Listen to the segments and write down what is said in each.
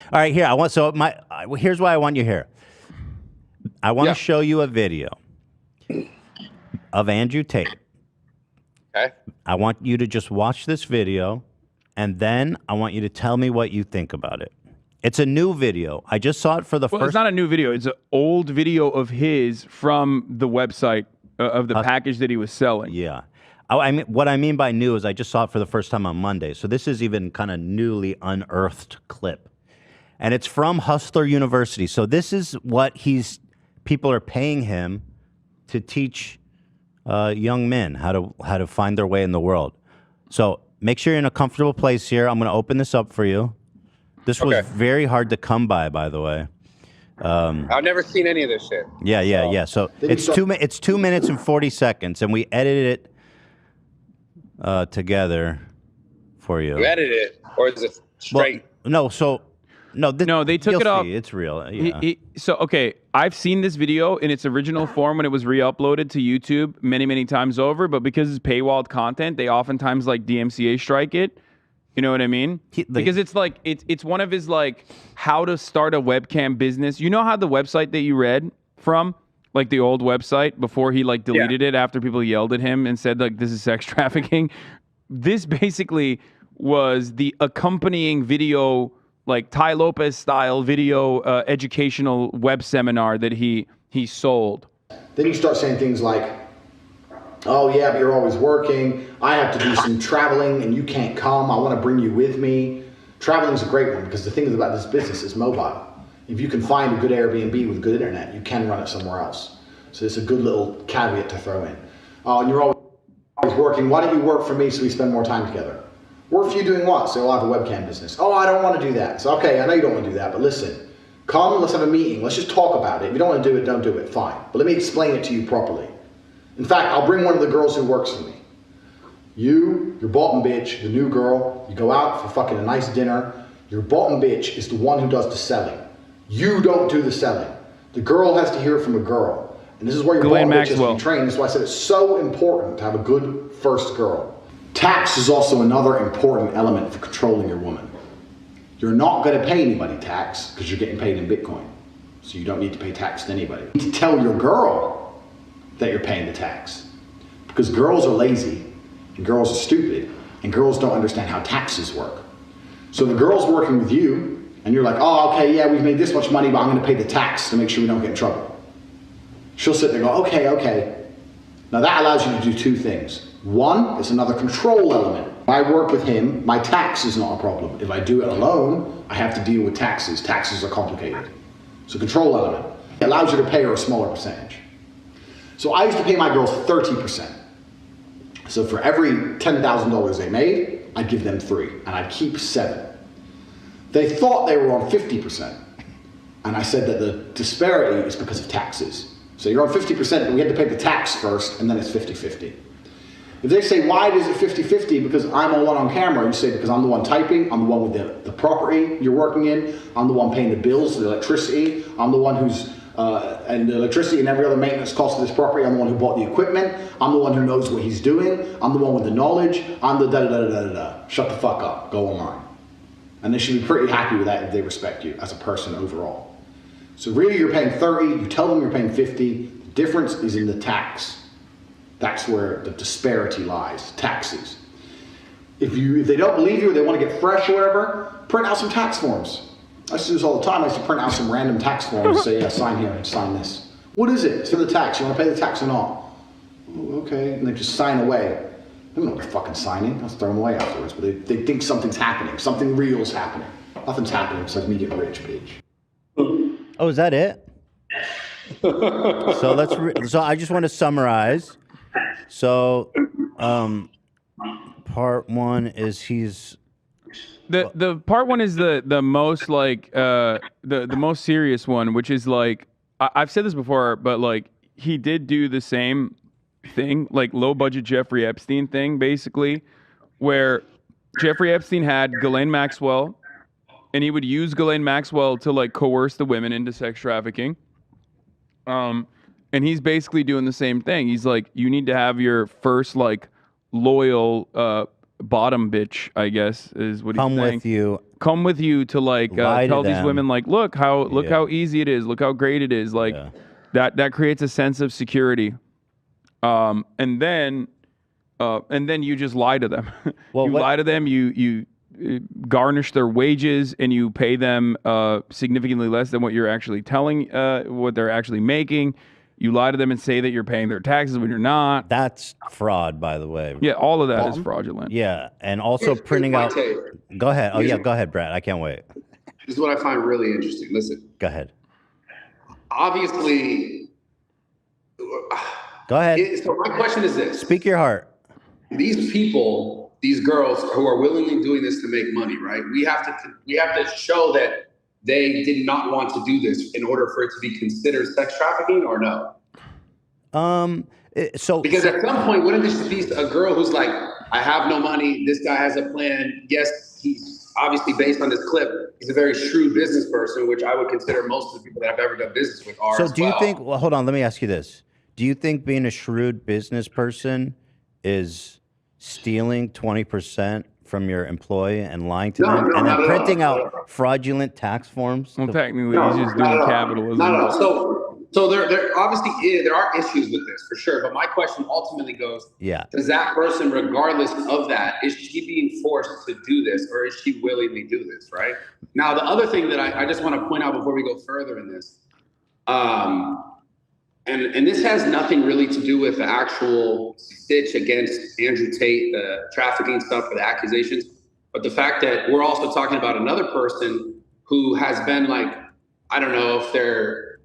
All right, here I want. So here's why I want you here. I want to show you a video of Andrew Tate. Okay. I want you to just watch this video, and then I want you to tell me what you think about it. It's a new video. I just saw it for the first. It's not a new video. It's an old video of his from the website of the package that he was selling. Yeah. I mean, what I mean by new is I just saw it for the first time on Monday. So this is even kind of newly unearthed clip. And it's from Hustler University. So this is what people are paying him to teach young men how to find their way in the world. So make sure you're in a comfortable place here. I'm going to open this up for you. This was very hard to come by the way. I've never seen any of this shit. Yeah. So it's 2 minutes and 40 seconds, and we edited it together for you. You edited it, or is it straight? Well, no, they took it off. It's real. Yeah. Okay, I've seen this video in its original form when it was re-uploaded to YouTube many times over, but because it's paywalled content, they oftentimes like DMCA strike it. You know what I mean? Because it's like it's one of his like how to start a webcam business. You know how the website that you read from, like the old website before he like deleted it after people yelled at him and said like this is sex trafficking. This basically was the accompanying video, like Ty Lopez style video educational web seminar that he sold. Then you start saying things like, oh yeah, but you're always working. I have to do some traveling and you can't come. I want to bring you with me. Traveling is a great one because the thing about this business is mobile. If you can find a good Airbnb with good internet, you can run it somewhere else. So it's a good little caveat to throw in. Oh, and you're always working. Why don't you work for me so we spend more time together? Work for you doing what? So I'll have a webcam business. Oh, I don't want to do that. So okay, I know you don't want to do that, but listen, come, let's have a meeting. Let's just talk about it. If you don't want to do it, don't do it. Fine. But let me explain it to you properly. In fact, I'll bring one of the girls who works for me. Your bottom bitch, the new girl, you go out for fucking a nice dinner. Your bottom bitch is the one who does the selling. You don't do the selling. The girl has to hear it from a girl. And this is where your bottom bitch has to be trained. That's why I said it's so important to have a good first girl. Tax is also another important element for controlling your woman. You're not going to pay anybody tax because you're getting paid in Bitcoin. So you don't need to pay tax to anybody. You need to tell your girl that you're paying the tax. Because girls are lazy, and girls are stupid, and girls don't understand how taxes work. So the girl's working with you, and you're like, oh, okay, yeah, we've made this much money, but I'm gonna pay the tax to make sure we don't get in trouble. She'll sit there and go, okay. Now that allows you to do two things. One, it's another control element. If I work with him, my tax is not a problem. If I do it alone, I have to deal with taxes. Taxes are complicated. So control element. It allows you to pay her a smaller percentage. So I used to pay my girls 30%. So for every $10,000 they made, I'd give them 3, and I'd keep 7. They thought they were on 50%. And I said that the disparity is because of taxes. So you're on 50%, but we had to pay the tax first, and then it's 50-50. If they say, why is it 50-50? Because I'm the one on camera. You say, because I'm the one typing, I'm the one with the property you're working in, I'm the one paying the bills, the electricity, I'm the one who's and the electricity and every other maintenance cost of this property. I'm the one who bought the equipment. I'm the one who knows what he's doing. I'm the one with the knowledge. I'm the da-da-da-da-da-da. Shut the fuck up. Go online. And they should be pretty happy with that if they respect you as a person overall. So really you're paying 30. You tell them you're paying 50. The difference is in the tax. That's where the disparity lies. Taxes. If they don't believe you or they want to get fresh or whatever, print out some tax forms. I used to do this all the time. I used to print out some random tax forms and say, yeah, sign here and sign this. What is it? It's for the tax. You want to pay the tax or not? Oh, okay. And they just sign away. They don't know what they're fucking signing. I'll throw them away afterwards. But they think something's happening. Something real is happening. Nothing's happening besides me getting rich, bitch. Oh, is that it? So I just want to summarize. So, part one is the part one is the most like the most serious one, which is like I've said this before, but like he did do the same thing, like low budget Jeffrey Epstein thing, basically, where Jeffrey Epstein had Ghislaine Maxwell, and he would use Ghislaine Maxwell to like coerce the women into sex trafficking. And he's basically doing the same thing. He's like, you need to have your first like loyal bottom bitch, I guess, is what he's saying. Come with you to like tell these women like, look how easy it is, look how great it is, like that creates a sense of security, and then you just lie to them. Lie to them. You garnish their wages and you pay them significantly less than what you're actually telling, what they're actually making. You lie to them and say that you're paying their taxes when you're not. That's fraud, by the way. Yeah, all of that is fraudulent. Yeah, and also printing out. Go ahead. Oh yeah, go ahead, Brad. I can't wait. This is what I find really interesting. Listen. Go ahead. Obviously. Go ahead. So my question is this: speak your heart. These people, these girls who are willingly doing this to make money, right? We have to show that they did not want to do this in order for it to be considered sex trafficking, or no? Because at some point, wouldn't this be a girl who's like, I have no money, this guy has a plan. Yes, he's obviously, based on this clip, he's a very shrewd business person, which I would consider most of the people that I've ever done business with are. So do you think, well, hold on, let me ask you this. Do you think being a shrewd business person is stealing 20% from your employee and lying to them and then printing out fraudulent tax forms? Well, technically, he's just doing capitalism. So there obviously there are issues with this for sure. But my question ultimately goes, does that person, regardless of that, is she being forced to do this, or is she willingly do this, right? Now, the other thing that I just want to point out before we go further in this, and this has nothing really to do with the actual stitch against Andrew Tate, the trafficking stuff, or the accusations, but the fact that we're also talking about another person who has been like, I don't know if they're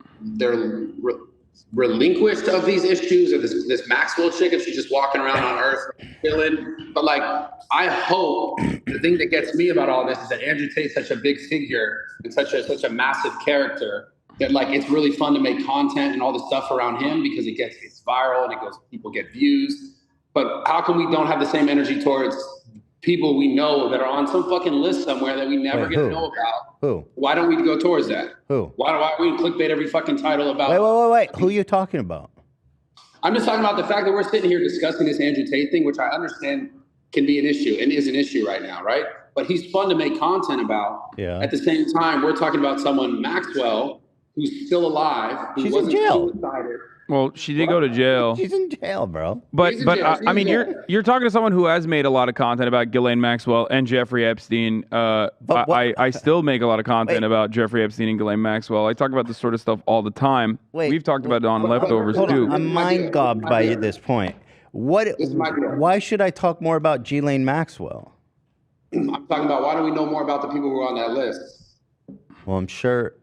relinquished of these issues, or this Maxwell chick, if she's just walking around on Earth chilling. But like, I hope the thing that gets me about all this is that Andrew Tate's such a big figure and such a massive character that like it's really fun to make content and all the stuff around him because it's viral and people get views. But how come we don't have the same energy towards people we know that are on some fucking list somewhere that we never get to know about? Who? Why don't we go towards that? Who? Why do we clickbait every fucking title about? Wait. Who are you talking about? I'm just talking about the fact that we're sitting here discussing this Andrew Tate thing, which I understand can be an issue and is an issue right now, right? But he's fun to make content about. Yeah. At the same time, we're talking about someone, Maxwell, who's still alive. She's in jail. Suicided. Well, she did go to jail. She's in jail, bro. But I mean, you're talking to someone who has made a lot of content about Ghislaine Maxwell and Jeffrey Epstein. I still make a lot of content about Jeffrey Epstein and Ghislaine Maxwell. I talk about this sort of stuff all the time. We've talked about it on Leftovers too. I'm mind gobbed by this point. Why should I talk more about Ghislaine Maxwell? I'm talking about, why do we know more about the people who are on that list? Well, I'm sure.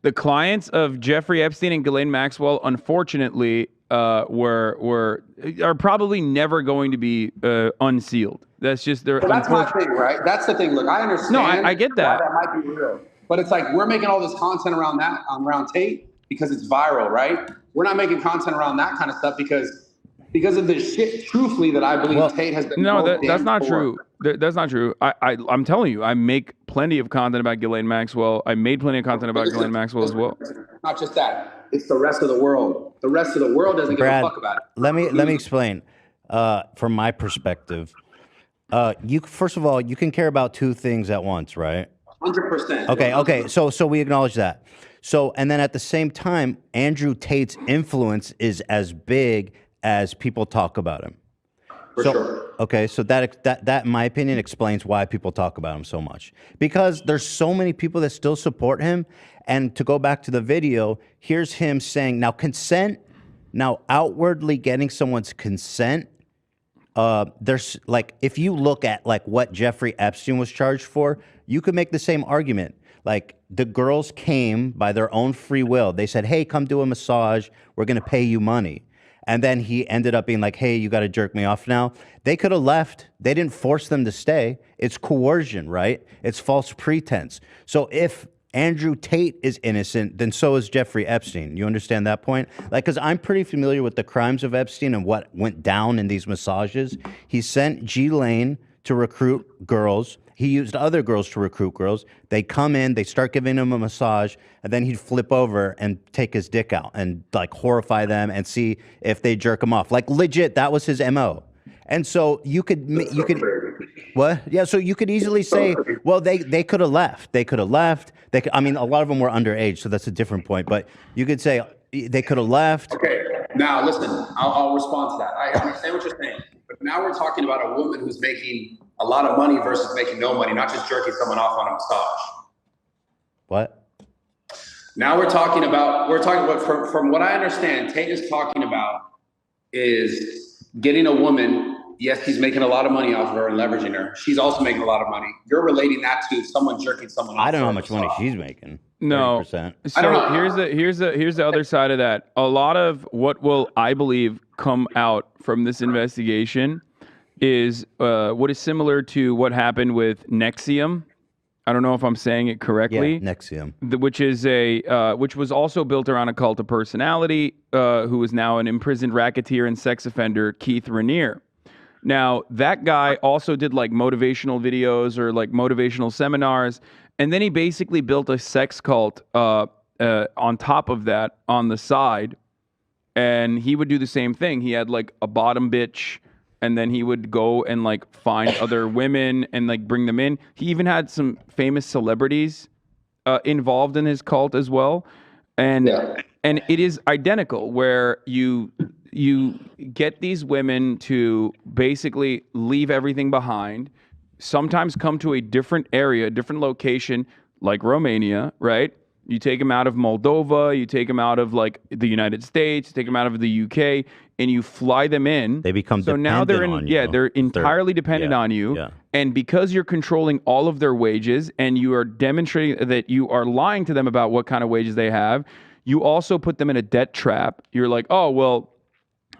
The clients of Jeffrey Epstein and Ghislaine Maxwell, unfortunately, are probably never going to be unsealed. That's just their. Well, that's my thing, right? That's the thing. Look, I understand. No, I get that. That might be real, but it's like we're making all this content around that, around Tate, because it's viral, right? We're not making content around that kind of stuff because of the shit, truthfully, that I believe Tate has been. No, that's not true. That's not true. I'm telling you, I make plenty of content about Ghislaine Maxwell. I made plenty of content about Ghislaine Maxwell as well. Not just that. It's the rest of the world. The rest of the world doesn't give a fuck about it. Let me explain. From my perspective, first of all, you can care about two things at once, right? 100%. Okay. So we acknowledge that. So, and then at the same time, Andrew Tate's influence is as big as people talk about him. For sure. Okay, so that in my opinion explains why people talk about him so much. Because there's so many people that still support him. And to go back to the video, here's him saying, now outwardly getting someone's consent, there's like, if you look at like what Jeffrey Epstein was charged for, you could make the same argument. Like, the girls came by their own free will. They said, hey, come do a massage. We're going to pay you money. And then he ended up being like, hey, you got to jerk me off now. They could have left. They didn't force them to stay. It's coercion, right? It's false pretense. So if Andrew Tate is innocent, then so is Jeffrey Epstein. You understand that point? Like, because I'm pretty familiar with the crimes of Epstein and what went down in these massages. He sent Ghislaine to recruit girls. He used other girls to recruit girls. They come in, they start giving him a massage, and then he'd flip over and take his dick out and like horrify them and see if they jerk him off. Like legit, that was his MO. And so you could what? Yeah. So you could easily say, well, they could have left. They could have left. I mean, a lot of them were underage, so that's a different point. But you could say they could have left. Okay. Now listen, I'll respond to that. I understand what you're saying, but now we're talking about a woman who's making a lot of money versus making no money, not just jerking someone off on a massage. What? Now we're talking about from what I understand, Tate is talking about is getting a woman. Yes, he's making a lot of money off of her and leveraging her. She's also making a lot of money. You're relating that to someone jerking someone off. I don't know how much money she's making. No. 30%. So I don't know. here's the other side of that. A lot of what will, I believe, come out from this investigation is what is similar to what happened with Nexium. I don't know if I'm saying it correctly. Yeah, Nexium. Which was also built around a cult of personality, who is now an imprisoned racketeer and sex offender, Keith Raniere. Now, that guy also did like motivational videos or like motivational seminars. And then he basically built a sex cult on top of that on the side. And he would do the same thing. He had like a bottom bitch, and then he would go and like find other women and like bring them in. He even had some famous celebrities involved in his cult as well. And it is identical, where you get these women to basically leave everything behind, sometimes come to a different area, a different location, like Romania, right? You take them out of Moldova, you take them out of like the United States, you take them out of the UK, and you fly them in. They become so now they're in, on you. they're entirely dependent on you. Yeah. And because you're controlling all of their wages and you are demonstrating that you are lying to them about what kind of wages they have, you also put them in a debt trap. You're like, oh, well,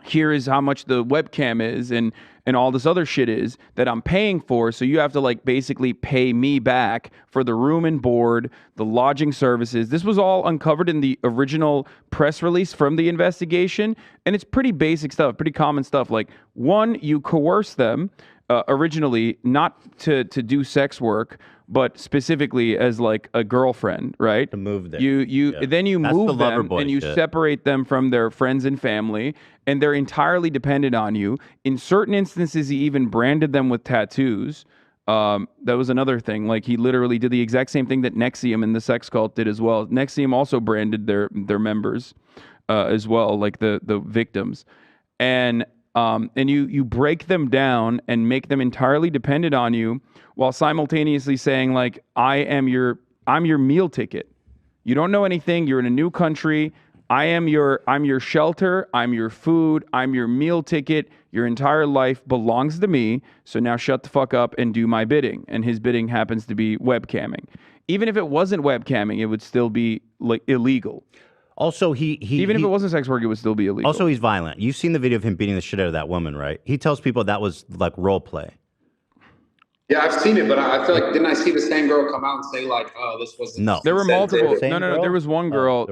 here is how much the webcam is and all this other shit is that I'm paying for. So you have to like basically pay me back for the room and board, the lodging services. This was all uncovered in the original press release from the investigation. And it's pretty basic stuff, pretty common stuff. Like, one, you coerce them originally not to do sex work, but specifically as like a girlfriend, right? To move them. Then you That's move the lover them boy and you shit. separate them from their friends and family, and they're entirely dependent on you. In certain instances, he even branded them with tattoos. That was another thing. Like, he literally did the exact same thing that Nexium and the sex cult did as well. Nexium also branded their members as well, like the victims. And you break them down and make them entirely dependent on you, while simultaneously saying like, I'm your meal ticket. You don't know anything. You're in a new country. I'm your shelter. I'm your food. I'm your meal ticket. Your entire life belongs to me. So now shut the fuck up and do my bidding. And his bidding happens to be webcamming. Even if it wasn't webcamming, it would still be like illegal. Also, if it wasn't sex work, it would still be illegal. Also, he's violent. You've seen the video of him beating the shit out of that woman, right? He tells people that was like role play. Yeah, I've seen it, but I feel like, didn't I see the same girl come out and say like, oh, this wasn't. No. There were multiple. Same No. girl? There was one girl.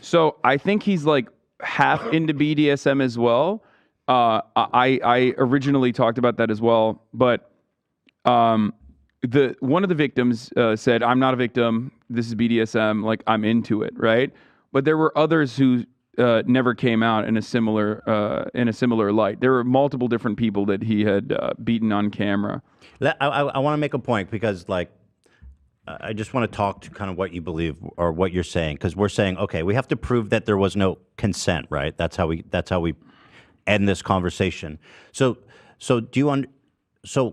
So I think he's like half into BDSM as well. I originally talked about that as well, but one of the victims said, "I'm not a victim. This is BDSM. Like, I'm into it, right?" But there were others who never came out in a similar light. There were multiple different people that he had beaten on camera. I want to make a point because, like, I just want to talk to kind of what you believe or what you're saying, because we're saying, okay, we have to prove that there was no consent, right? That's how we end this conversation. So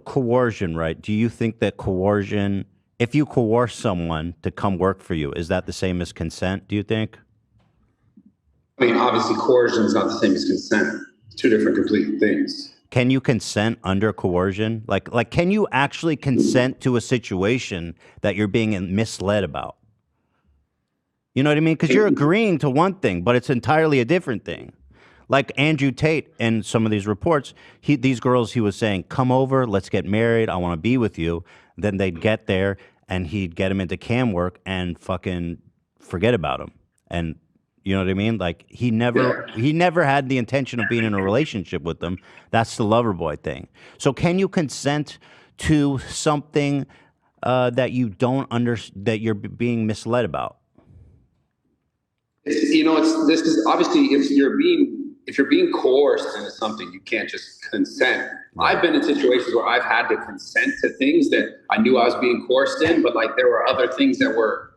coercion, right? Do you think that coercion, if you coerce someone to come work for you, is that the same as consent? Do you think? I mean, obviously, coercion is not the same as consent. It's two different complete things. Can you consent under coercion? Like, can you actually consent to a situation that you're being misled about? You know what I mean? Because you're agreeing to one thing, but it's entirely a different thing. Like Andrew Tate in some of these reports, these girls, he was saying, come over, let's get married, I want to be with you. Then they'd get there, and he'd get them into cam work and fucking forget about them. And you know what I mean? Like, he never had the intention of being in a relationship with them. That's the lover boy thing. So can you consent to something that you don't that you're being misled about? This is obviously, if you're being if you're being coerced into something, you can't just consent. I've been in situations where I've had to consent to things that I knew I was being coerced in, but like there were other things that were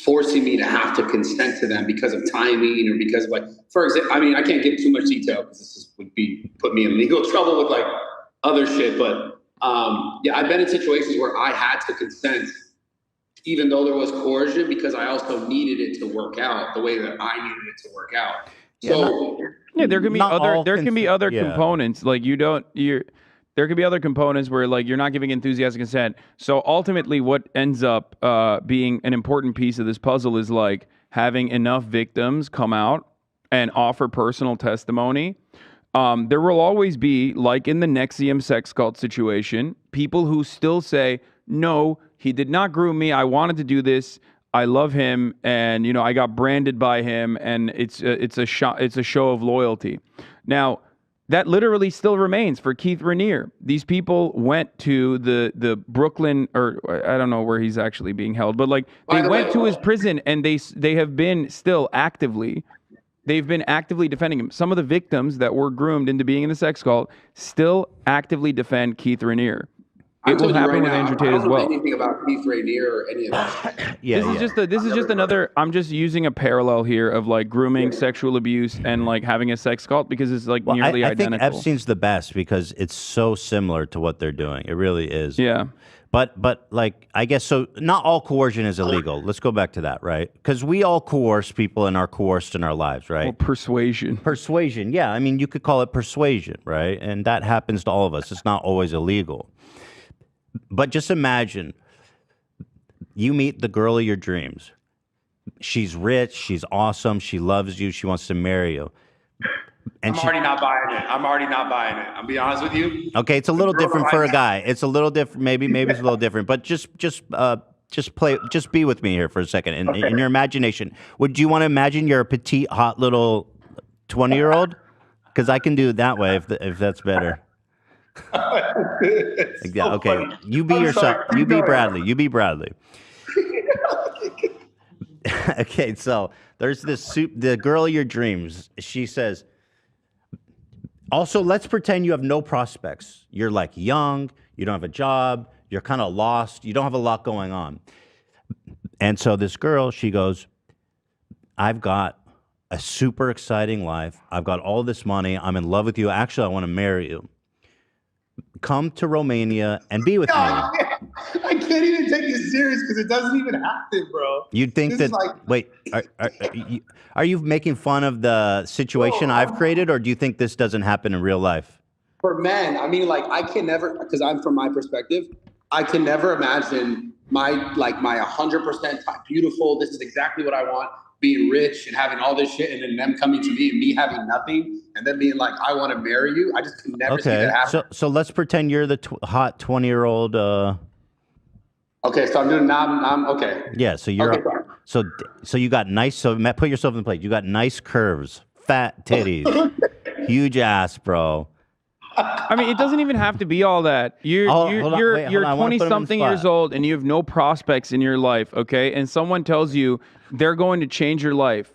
forcing me to have to consent to them because of timing or because of like, for example, I mean, I can't give too much detail because would put me in legal trouble with like other shit. But yeah, I've been in situations where I had to consent, even though there was coercion, because I also needed it to work out the way that I needed it to work out. So there can be other components. Like there could be other components where like you're not giving enthusiastic consent. So ultimately what ends up being an important piece of this puzzle is like having enough victims come out and offer personal testimony. There will always be, like in the Nexium sex cult situation, people who still say, no, he did not groom me. I wanted to do this. I love him, and you know I got branded by him, and it's a show of loyalty. Now, that literally still remains for Keith Raniere. These people went to the Brooklyn, or I don't know where he's actually being held, but like they went to his prison, and they have been still actively. They've been actively defending him. Some of the victims that were groomed into being in the sex cult still actively defend Keith Raniere. It will happen with Andrew Tate as well. I don't know anything about Keith Raniere or any of that. This is just another. I'm just using a parallel here of like grooming, sexual abuse, and like having a sex cult because it's like nearly identical. I think Epstein's the best because it's so similar to what they're doing. It really is. Yeah. But like I guess so. Not all coercion is illegal. Let's go back to that, right? Because we all coerce people and are coerced in our lives, right? Well, persuasion. Persuasion. Yeah. I mean, you could call it persuasion, right? And that happens to all of us. It's not always illegal. But just imagine you meet the girl of your dreams. She's rich. She's awesome. She loves you. She wants to marry you. And I'm already not buying it. I'll be honest with you. Okay, it's a little different for a guy. It's a little different. Maybe it's a little different. But just be with me here for a second. In your imagination, would you want to imagine you're a petite, hot little 20-year-old? Because I can do it that way if that's better. Yeah, okay. Funny. You be yourself. You be Bradley. Okay, so there's the girl of your dreams. She says, also, let's pretend you have no prospects. You're like young, you don't have a job, you're kind of lost, you don't have a lot going on. And so this girl, she goes, I've got a super exciting life. I've got all this money. I'm in love with you. Actually, I want to marry you. Come to Romania and be with me. I can't even take you serious because it doesn't even happen, bro. You'd think that. Wait, are you making fun of the situation I've created, or do you think this doesn't happen in real life? For men, I mean, like I can never, because I'm from my perspective, I can never imagine my 100% beautiful. This is exactly what I want. Being rich and having all this shit, and then them coming to me and me having nothing, and then being like, "I want to marry you." I just can never see that happen. So let's pretend you're the hot 20-year-old. Okay, so I'm doing I'm okay. Yeah, so you're okay, so you got nice. So Matt, put yourself in the plate. You got nice curves, fat titties, huge ass, bro. I mean, it doesn't even have to be all that. You're 20-something years old and you have no prospects in your life, okay? And someone tells you they're going to change your life.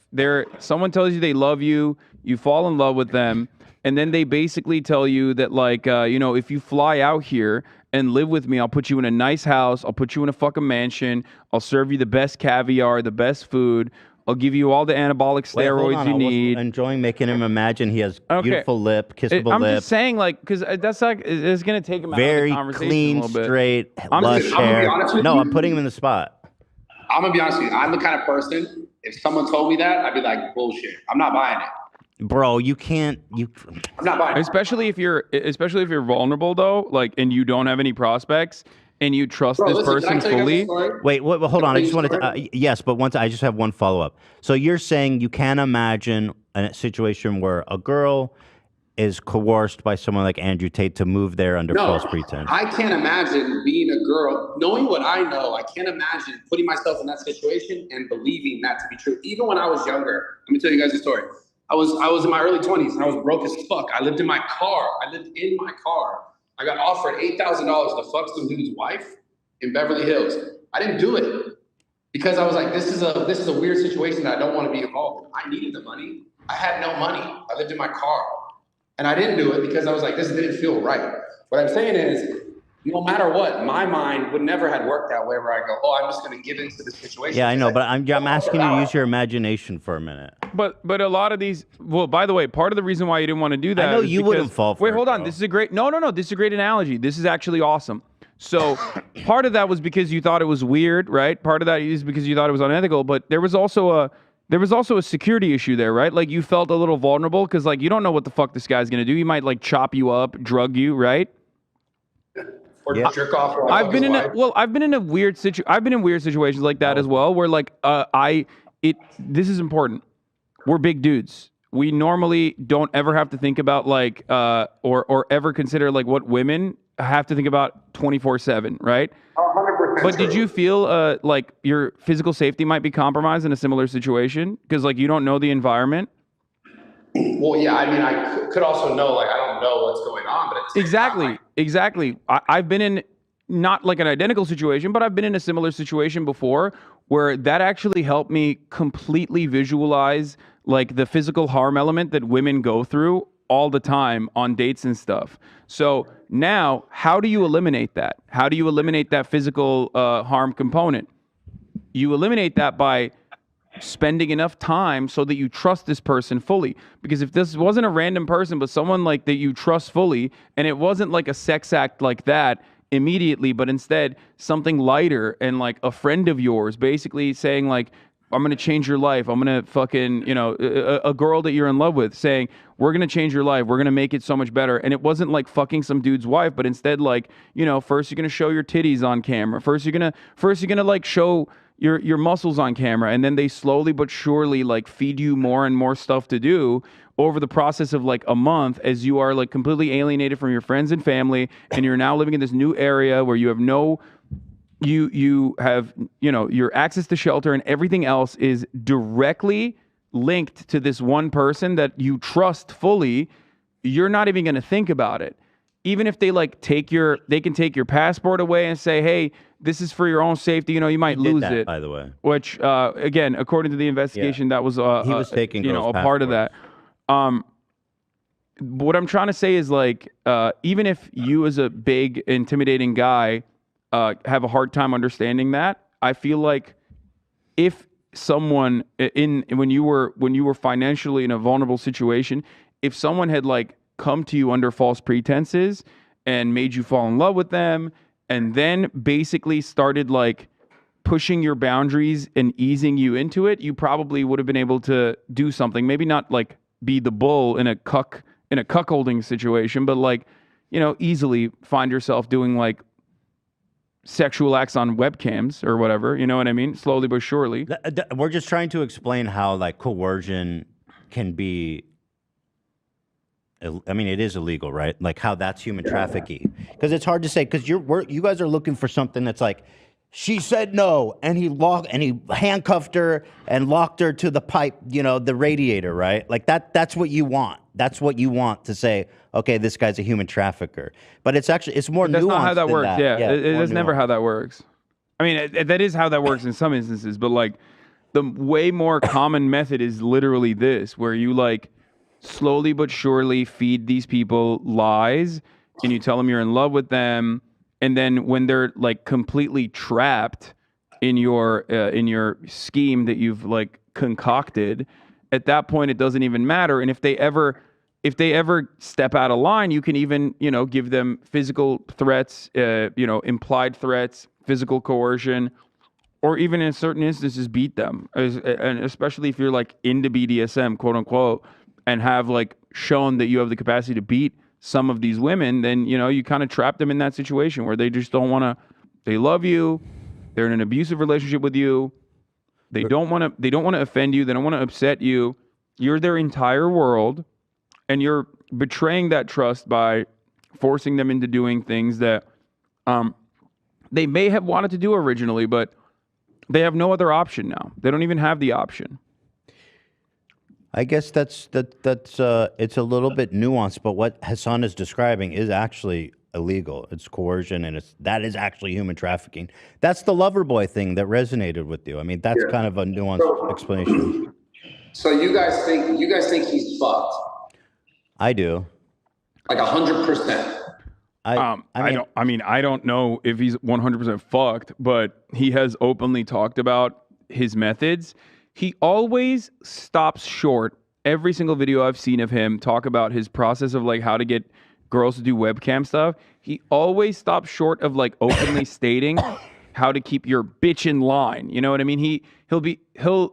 Someone tells you they love you, you fall in love with them, and then they basically tell you that, like, if you fly out here and live with me, I'll put you in a nice house, I'll put you in a fucking mansion, I'll serve you the best caviar, the best food, I'll give you all the anabolic steroids you need. I was enjoying making him imagine he has beautiful lip, kissable I'm lip. just saying, like, because that's like, it's going to take him very out of the conversation clean, a little bit. straight, lush hair. No, I'm putting him in the spot. I'm going to be honest with you. I'm the kind of person, if someone told me that, I'd be like, bullshit. I'm not buying it. Bro, you can't. I'm not buying it. Especially if you're vulnerable, though, like, and you don't have any prospects. And you trust this person fully? Wait, hold on. I just wanted to. Yes, but I just have one follow up. So you're saying you can't imagine a situation where a girl is coerced by someone like Andrew Tate to move there under false pretense? I can't imagine being a girl, knowing what I know. I can't imagine putting myself in that situation and believing that to be true. Even when I was younger, let me tell you guys a story. I was in my early 20s and I was broke as fuck. I lived in my car. I got offered $8,000 to fuck some dude's wife in Beverly Hills. I didn't do it because I was like, this is a weird situation that I don't want to be involved in. I needed the money. I had no money. I lived in my car. And I didn't do it because I was like, this didn't feel right. What I'm saying is, no matter what, my mind would never had worked that way where I go, oh, I'm just going to give into the situation. Yeah, I know, but I'm asking you to use your imagination for a minute. But a lot of these, well, by the way, part of the reason why you didn't want to do that, I know is you because, wouldn't fall for wait, it, hold on. bro. This is a great, no, this is a great analogy. This is actually awesome. So part of that was because you thought it was weird, right? Part of that is because you thought it was unethical, but there was also a security issue there, right? Like you felt a little vulnerable because like you don't know what the fuck this guy's gonna do. He might like chop you up, drug you, right? Or jerk off. I've been in weird situations like that as well, where like this is important. We're big dudes. We normally don't ever have to think about like or ever consider like what women have to think about 24/7, right? 100%. But did you feel like your physical safety might be compromised in a similar situation because like you don't know the environment? Well, yeah, I mean, I could also know, like, I don't know what's going on, but it's Exactly. I've been in not like an identical situation, but I've been in a similar situation before where that actually helped me completely visualize like the physical harm element that women go through all the time on dates and stuff. So now, how do you eliminate that? How do you eliminate that physical harm component? You eliminate that by spending enough time so that you trust this person fully. Because if this wasn't a random person, but someone like that you trust fully, and it wasn't like a sex act like that immediately, but instead something lighter and like a friend of yours basically saying like, I'm going to change your life. I'm going to fucking, a girl that you're in love with saying, we're going to change your life. We're going to make it so much better. And it wasn't like fucking some dude's wife, but instead like, first you're going to show your titties on camera. First you're going to like show your muscles on camera, and then they slowly but surely like feed you more and more stuff to do over the process of like a month as you are like completely alienated from your friends and family, and you're now living in this new area where you have you have your access to shelter and everything else is directly linked to this one person that you trust fully. You're not even going to think about it. Even if they like they can take your passport away and say, hey, this is for your own safety. You might lose it. By the way, which again, according to the investigation, that was he was taking a part of that. What I'm trying to say is like, even if you as a big intimidating guy have a hard time understanding that, I feel like if someone when you were financially in a vulnerable situation, if someone had like come to you under false pretenses and made you fall in love with them, and then basically started like pushing your boundaries and easing you into it, you probably would have been able to do something. Maybe not like be the bull in a cuckolding situation, but like, easily find yourself doing like sexual acts on webcams or whatever. You know what I mean? Slowly but surely. We're just trying to explain how like coercion can be. I mean, it is illegal, right? Like how that's human trafficking. Because it's hard to say. Because you guys are looking for something that's like, she said no, and he handcuffed her and locked her to the pipe, the radiator, right? Like that's what you want. That's what you want to say. Okay, this guy's a human trafficker. But it's more nuanced. That's not how that works. That. Yeah, it's never how that works. I mean, that is how that works in some instances, but like the way more common method is literally this, where you like slowly but surely feed these people lies, and you tell them you're in love with them, and then when they're like completely trapped in your scheme that you've like concocted, at that point it doesn't even matter. And if they ever step out of line, you can even give them physical threats, implied threats, physical coercion, or even in certain instances beat them. And especially if you're like into BDSM, quote unquote, and have like shown that you have the capacity to beat some of these women, then you kind of trap them in that situation where they just don't want to. They love you, they're in an abusive relationship with you. They don't want to offend you. They don't want to upset you. You're their entire world, and you're betraying that trust by forcing them into doing things that they may have wanted to do originally, but they have no other option now. They don't even have the option. I guess that's it's a little bit nuanced, but what Hasan is describing is actually illegal. It's coercion, and that is actually human trafficking. That's the lover boy thing that resonated with you. I mean, that's kind of a nuanced explanation. So you guys think he's fucked? I do. Like 100%. I don't know if he's 100% fucked, but he has openly talked about his methods. He always stops short. Every single video I've seen of him talk about his process of like how to get girls to do webcam stuff. He always stops short of like openly stating how to keep your bitch in line. You know what I mean?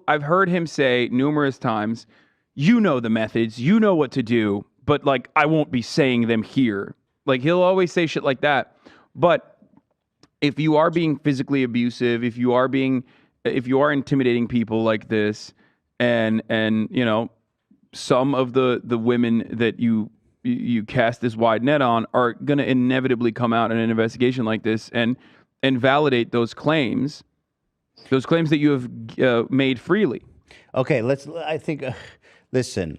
I've heard him say numerous times, you know the methods, you know what to do, but like I won't be saying them here. Like he'll always say shit like that. But if you are being physically abusive, if you are intimidating people like this, and you know, some of the women that you cast this wide net on are going to inevitably come out in an investigation like this and validate those claims that you have made freely. Okay, listen.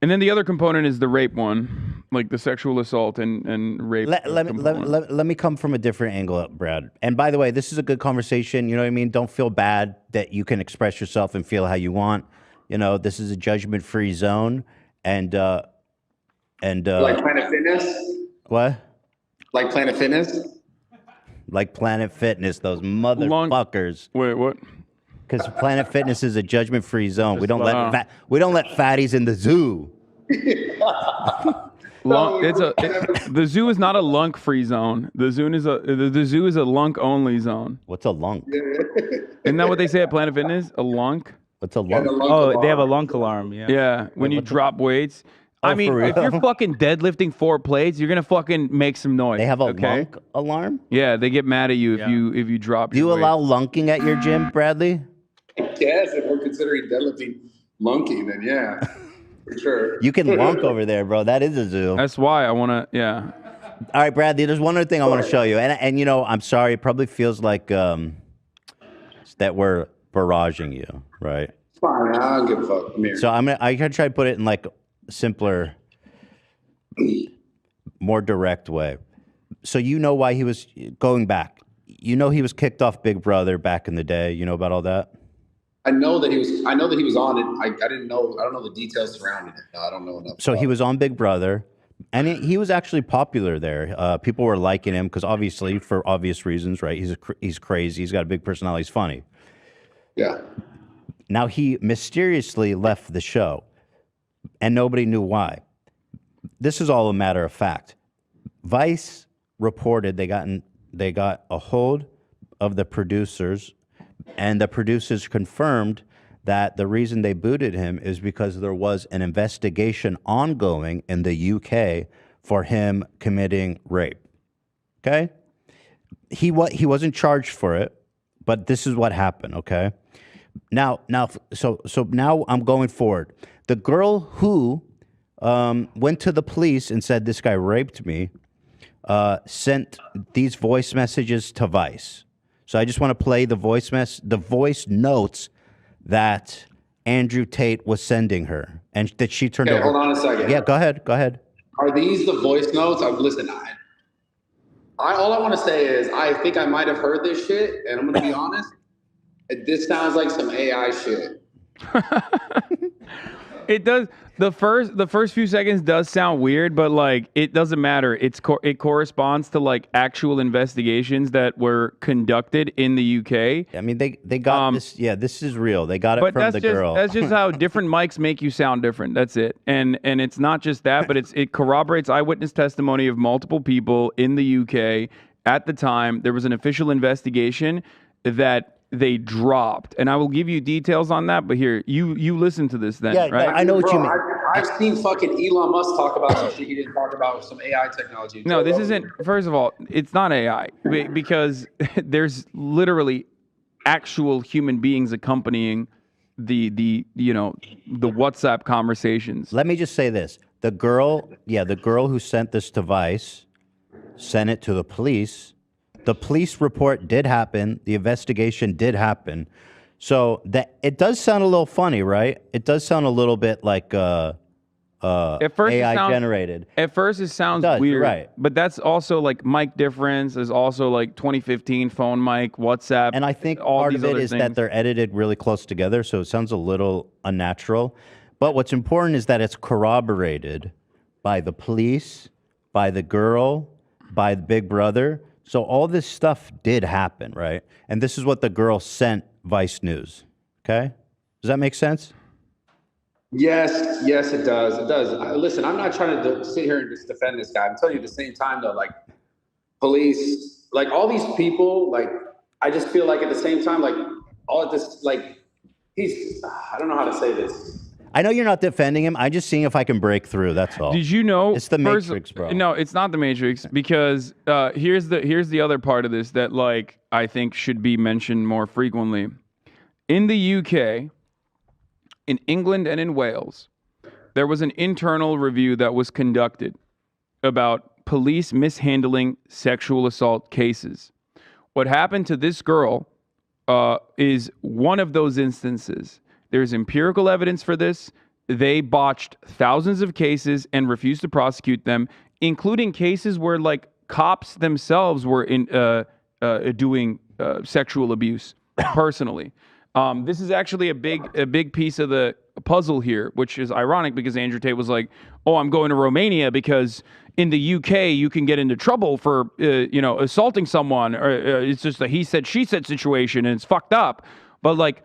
And then the other component is the rape one, like the sexual assault and rape. Let me come from a different angle, Brad. And by the way, this is a good conversation. You know what I mean? Don't feel bad that you can express yourself and feel how you want. You know, this is a judgment-free zone. And like Planet Fitness? What? Like Planet Fitness? Like Planet Fitness, those motherfuckers. Wait, what? Because Planet Fitness is a judgment-free zone. We don't let fatties in the zoo. The zoo is not a lunk-free zone. The zoo is a lunk-only zone. What's a lunk? Isn't that what they say at Planet Fitness? A lunk? What's a lunk? Oh, they have a lunk alarm. Yeah. Yeah, when you drop weights. I mean, if you're fucking deadlifting 4 plates, you're gonna fucking make some noise. They have a lunk alarm? Yeah, they get mad at you if you drop. Do you allow lunking at your gym, Bradley? Yes, if we're considering deadlifting lunking, then yeah, for sure. You can lunk over there, bro. That is a zoo. That's why I want to. Yeah. All right, Bradley. There's one other thing I want to show you, and you know, I'm sorry. It probably feels like that we're barraging you, right? Fine, I don't give a fuck. So I can try to put it in like a simpler, more direct way. So you know why he was going back. You know he was kicked off Big Brother back in the day. You know about all that? I know that he was on it. I didn't know. I don't know the details surrounding it. No, I don't know enough. So he was on Big Brother, and he was actually popular there. People were liking him because obviously, for obvious reasons, right? He's crazy. He's got a big personality. He's funny. Yeah. Now he mysteriously left the show, and nobody knew why. This is all a matter of fact. Vice reported they got a hold of the producers, and the producers confirmed that the reason they booted him is because there was an investigation ongoing in the UK for him committing rape. Okay? He wasn't charged for it, but this is what happened, okay? Now I'm going forward. The girl who went to the police and said this guy raped me sent these voice messages to Vice. So I just want to play the voice notes that Andrew Tate was sending her, and that she turned over. Hold on a second. Yeah, go ahead. Are these the voice notes? Listen, all I want to say is I think I might have heard this shit, and I'm going to be honest. This sounds like some AI shit. It does. The first few seconds does sound weird, but like it doesn't matter. It corresponds to like actual investigations that were conducted in the UK. I mean, they got this. Yeah, this is real. They got it from the girl. That's just how different mics make you sound different. That's it. And it's not just that, but it corroborates eyewitness testimony of multiple people in the UK at the time. There was an official investigation that they dropped, and I will give you details on that. But here, you listen to this then. Yeah, right? I know what you mean. I've seen fucking Elon Musk talk about some shit he didn't talk about with some AI technology. No, this isn't. First of all, it's not AI because there's literally actual human beings accompanying the WhatsApp conversations. Let me just say this: the girl who sent this to Vice sent it to the police. The police report did happen. The investigation did happen. So that it does sound a little funny, right? It does sound a little bit like At first it AI sounds- generated. At first, it sounds does, weird, you're right. but that's also like mic difference. There's also like 2015 phone mic, WhatsApp, And I think all part these of it other is things. that they're edited really close together, so it sounds a little unnatural. But what's important is that it's corroborated by the police, by the girl, by the big brother. So all this stuff did happen, right? And this is what the girl sent Vice News. Okay? Does that make sense? Yes, yes, it does. It does. Listen, I'm not trying to sit here and just defend this guy. I'm telling you at the same time, though, like police, like all these people, like I just feel like at the same time, like all of this, like I don't know how to say this. I know you're not defending him. I'm just seeing if I can break through. That's all. Did you know? It's the Matrix, bro. No, it's not the Matrix because here's the other part of this that like I think should be mentioned more frequently. In the UK, in England, and in Wales, there was an internal review that was conducted about police mishandling sexual assault cases. What happened to this girl is one of those instances. There's empirical evidence for this. They botched thousands of cases and refused to prosecute them, including cases where like cops themselves were doing sexual abuse personally. This is actually a big piece of the puzzle here, which is ironic because Andrew Tate was like, "Oh, I'm going to Romania because in the UK you can get into trouble for assaulting someone, or it's just a he said she said situation and it's fucked up." But like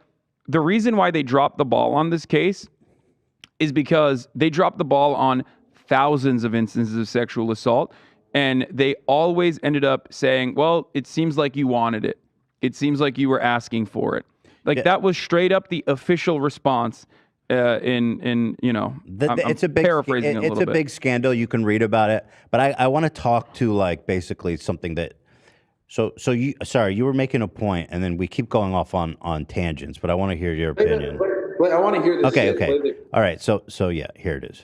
the reason why they dropped the ball on this case is because they dropped the ball on thousands of instances of sexual assault, and they always ended up saying, "Well, it seems like you wanted it. It seems like you were asking for it." Like that was straight up the official response. I'm It's a big paraphrasing it's a big scandal. You can read about it, but I want to talk to like basically something that. So you were making a point, and then we keep going off on tangents, but I want to hear your opinion. Wait, I want to hear this. Okay, shit. okay, all right. So yeah, here it is.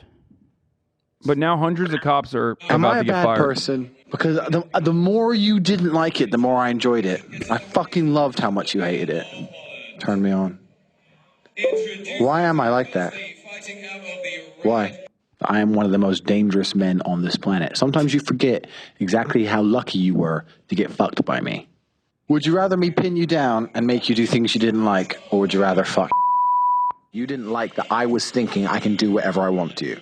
But now hundreds of cops are Am about I to a get bad fired. person? Because the more you didn't like it, the more I enjoyed it. I fucking loved how much you hated it. Turn me on. Why am I like that? Why? I am one of the most dangerous men on this planet. Sometimes you forget exactly how lucky you were to get fucked by me. Would you rather me pin you down and make you do things you didn't like, or would you rather fuck? You didn't like that I was thinking I can do whatever I want to.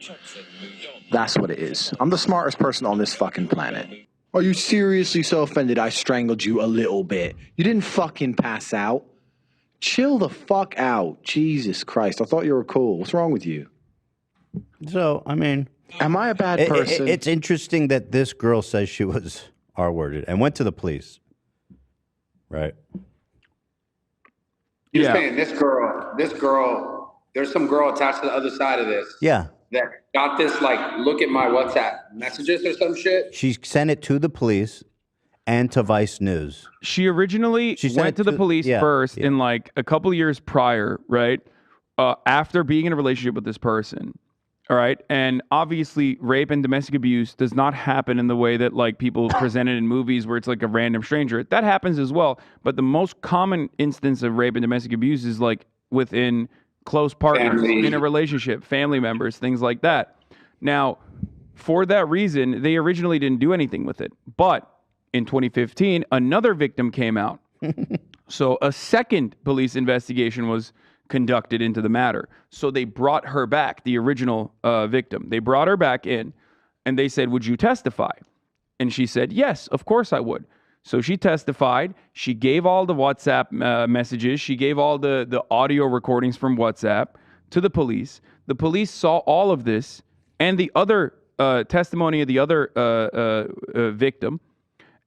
That's what it is. I'm the smartest person on this fucking planet. Are you seriously so offended I strangled you a little bit? You didn't fucking pass out. Chill the fuck out. Jesus Christ. I thought you were cool. What's wrong with you? So I mean, am I a bad person? It's interesting that this girl says she was R-worded and went to the police. Right. You're saying this girl, there's some girl attached to the other side of this. Yeah. That got this, like, look at my WhatsApp messages or some shit. She sent it to the police and to Vice News. She originally went to the police first in like a couple of years prior, right? After being in a relationship with this person. All right. And obviously, rape and domestic abuse does not happen in the way that like people present it in movies where it's like a random stranger. That happens as well. But the most common instance of rape and domestic abuse is like within close partners in a relationship, family members, things like that. Now, for that reason, they originally didn't do anything with it. But in 2015, another victim came out. So a second police investigation was conducted into the matter. So they brought her back, the original victim. They brought her back in and they said, "Would you testify?" And she said, "Yes, of course I would." So she testified. She gave all the WhatsApp messages. She gave all the audio recordings from WhatsApp to the police. The police saw all of this and the other testimony of the other victim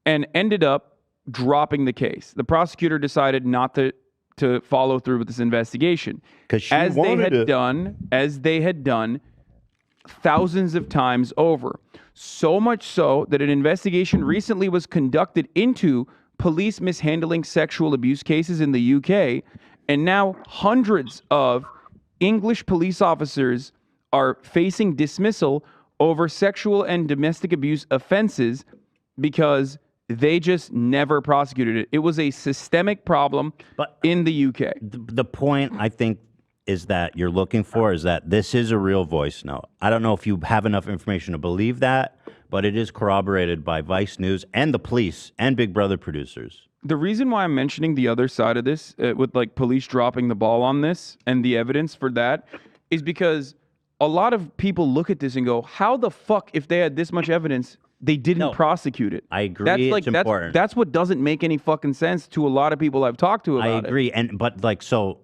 and ended up dropping the case. The prosecutor decided not to follow through with this investigation because as they had done thousands of times over. So much so that an investigation recently was conducted into police mishandling sexual abuse cases in the UK, and now hundreds of English police officers are facing dismissal over sexual and domestic abuse offenses because they just never prosecuted it. It was a systemic problem in the UK. The point, I think, is that you're looking for is that this is a real voice note. I don't know if you have enough information to believe that, but it is corroborated by Vice News and the police and Big Brother producers. The reason why I'm mentioning the other side of this, with like police dropping the ball on this and the evidence for that, is because a lot of people look at this and go, how the fuck, if they had this much evidence, they didn't prosecute it? I agree. That's like, it's important. That's what doesn't make any fucking sense to a lot of people I've talked to about it. I agree. But like, so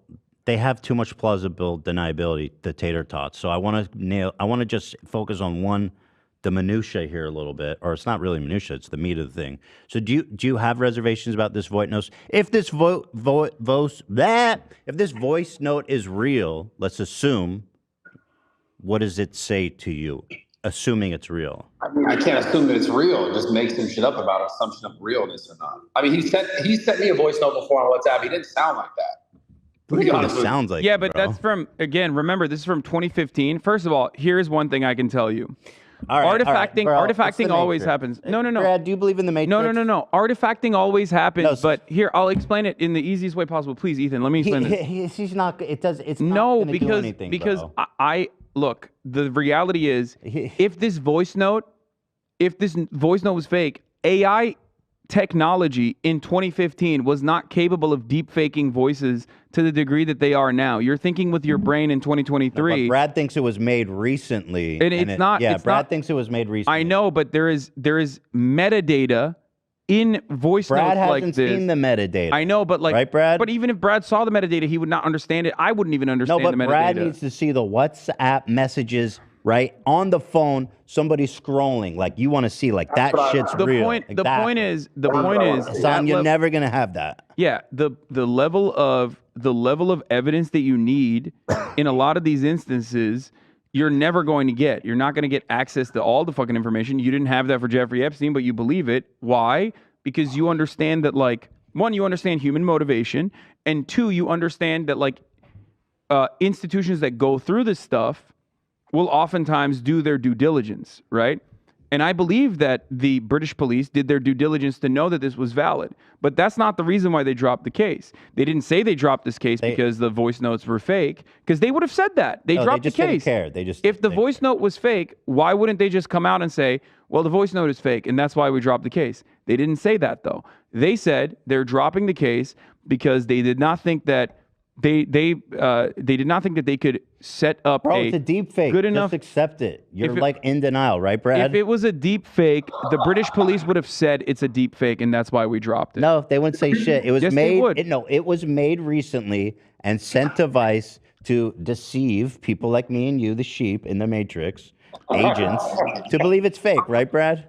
they have too much plausible deniability, the tater tots. So I want to just focus on the minutia here a little bit, or it's not really minutia, it's the meat of the thing. So do you have reservations about this voice note? If this if this voice note is real, let's assume, what does it say to you? Assuming it's real. I mean, I can't assume that it's real. It just makes some shit up about assumption of realness or not. I mean, he sent me a voice note before on WhatsApp. He didn't sound like that. What do you mean it sounds like? Yeah, but bro? that's from, again, remember, this is from 2015. First of all, here's one thing I can tell you. All right, artifacting always happens. No. Brad, do you believe in the Matrix? No. Artifacting always happens, No, but here, I'll explain it in the easiest way possible. Please, Ethan, let me explain this. He's not. It does. It's No, not do anything, because bro. I look. The reality is, if this voice note was fake, AI technology in 2015 was not capable of deep faking voices to the degree that they are now. You're thinking with your brain in 2023. But Brad thinks it was made recently. And it's not. Yeah, it's Brad not, thinks it was made recently. I know, but there is metadata in voice Brad notes like hasn't this. seen the metadata. I know, but like, right, Brad? But even if Brad saw the metadata, he would not understand it. I wouldn't even understand No, the but metadata. Brad needs to see the WhatsApp messages, right? On the phone, somebody scrolling. Like, you want to see, like, that shit's real. The point is, Hasan, you're never going to have that. Yeah, the level of evidence that you need in a lot of these instances, you're never going to get. You're not going to get access to all the fucking information. You didn't have that for Jeffrey Epstein, but you believe it. Why? Because you understand that, like, one, you understand human motivation, and two, you understand that, like, institutions that go through this stuff will oftentimes do their due diligence, right? And I believe that the British police did their due diligence to know that this was valid. But that's not the reason why they dropped the case. They didn't say they dropped this case because the voice notes were fake, because they would have said that. They dropped the case. If the voice note was fake, why wouldn't they just come out and say, well, the voice note is fake, and that's why we dropped the case? They didn't say that, though. They said they're dropping the case because they did not think that they did not think that they could set up it's a deep fake. Good enough. Just accept it. You're like in denial, right, Brad? If it was a deep fake, the British police would have said it's a deep fake, and that's why we dropped it. No, they wouldn't say shit. It was Yes, they made. would. It was made recently and sent to Vice to deceive people like me and you, the sheep in the Matrix, agents, to believe it's fake, right, Brad?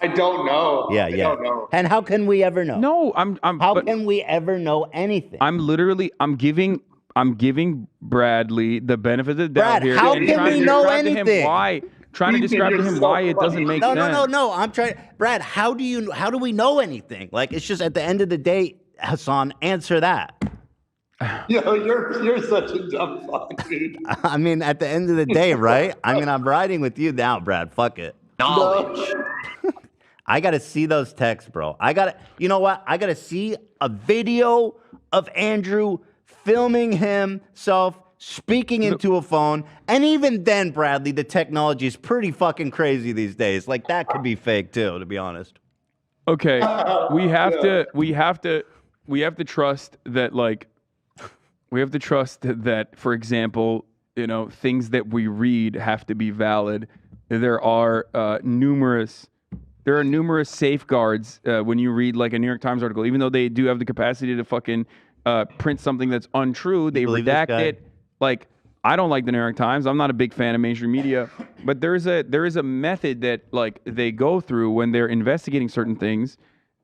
I don't know. Yeah. I don't know. And how can we ever know? No, How can we ever know anything? I'm giving Bradley the benefit of the doubt Brad, here. how and can trying we to know describe to him anything? trying to describe to him why it doesn't make sense. No. I'm trying. Brad, how do we know anything? Like, it's just at the end of the day, Hasan, answer that. Yo, you're such a dumb fuck, dude. I mean, at the end of the day, right? I mean, I'm riding with you now, Brad. Fuck it. Knowledge. I got to see those texts, bro. You know what? I got to see a video of Andrew filming himself speaking into a phone. And even then, Bradley, the technology is pretty fucking crazy these days. Like, that could be fake too, to be honest. Okay, we have to trust that, like, for example, you know, things that we read have to be valid. There are numerous safeguards when you read, like, a New York Times article. Even though they do have the capacity to fucking print something that's untrue, they redact it. Like, I don't like the New York Times. I'm not a big fan of mainstream media, but there is a method that, like, they go through when they're investigating certain things.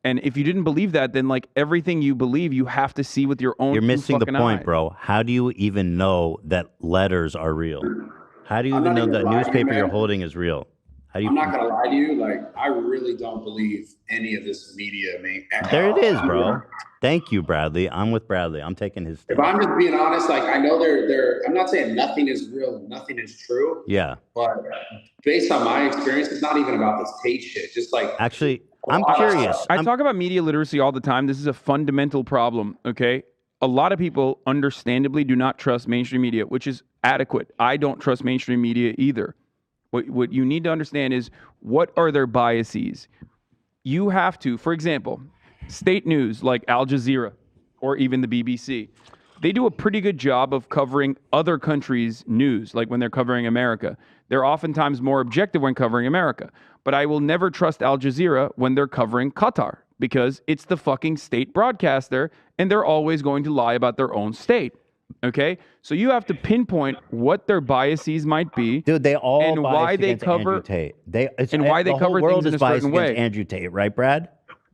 And if you didn't believe that, then, like, everything you believe, you have to see with your own. You're missing the point, eyes. bro. How do you even know that letters are real? How do you even know that newspaper you're holding is real? I'm not gonna lie to you. Like, I really don't believe any of this media, man. There it is, bro. Thank you, Bradley. I'm with Bradley. I'm taking his stand. If I'm just being honest, like, I know I'm not saying nothing is real and nothing is true. Yeah. But based on my experience, it's not even about this Tate shit. Just like, actually, I'm curious. I talk about media literacy all the time. This is a fundamental problem, okay? a lot of people understandably do not trust mainstream media, which is adequate. I don't trust mainstream media either. What you need to understand is, what are their biases? You have to, for example, state news like Al Jazeera or even the BBC, they do a pretty good job of covering other countries' news, like when they're covering America. They're oftentimes more objective when covering America. But I will never trust Al Jazeera when they're covering Qatar, because it's the fucking state broadcaster, and they're always going to lie about their own state. Okay? So you have to pinpoint what their biases might be. Dude, they all and why they against cover Andrew Tate. why they the cover whole world things in is a biased certain way. against Andrew Tate, right, Brad?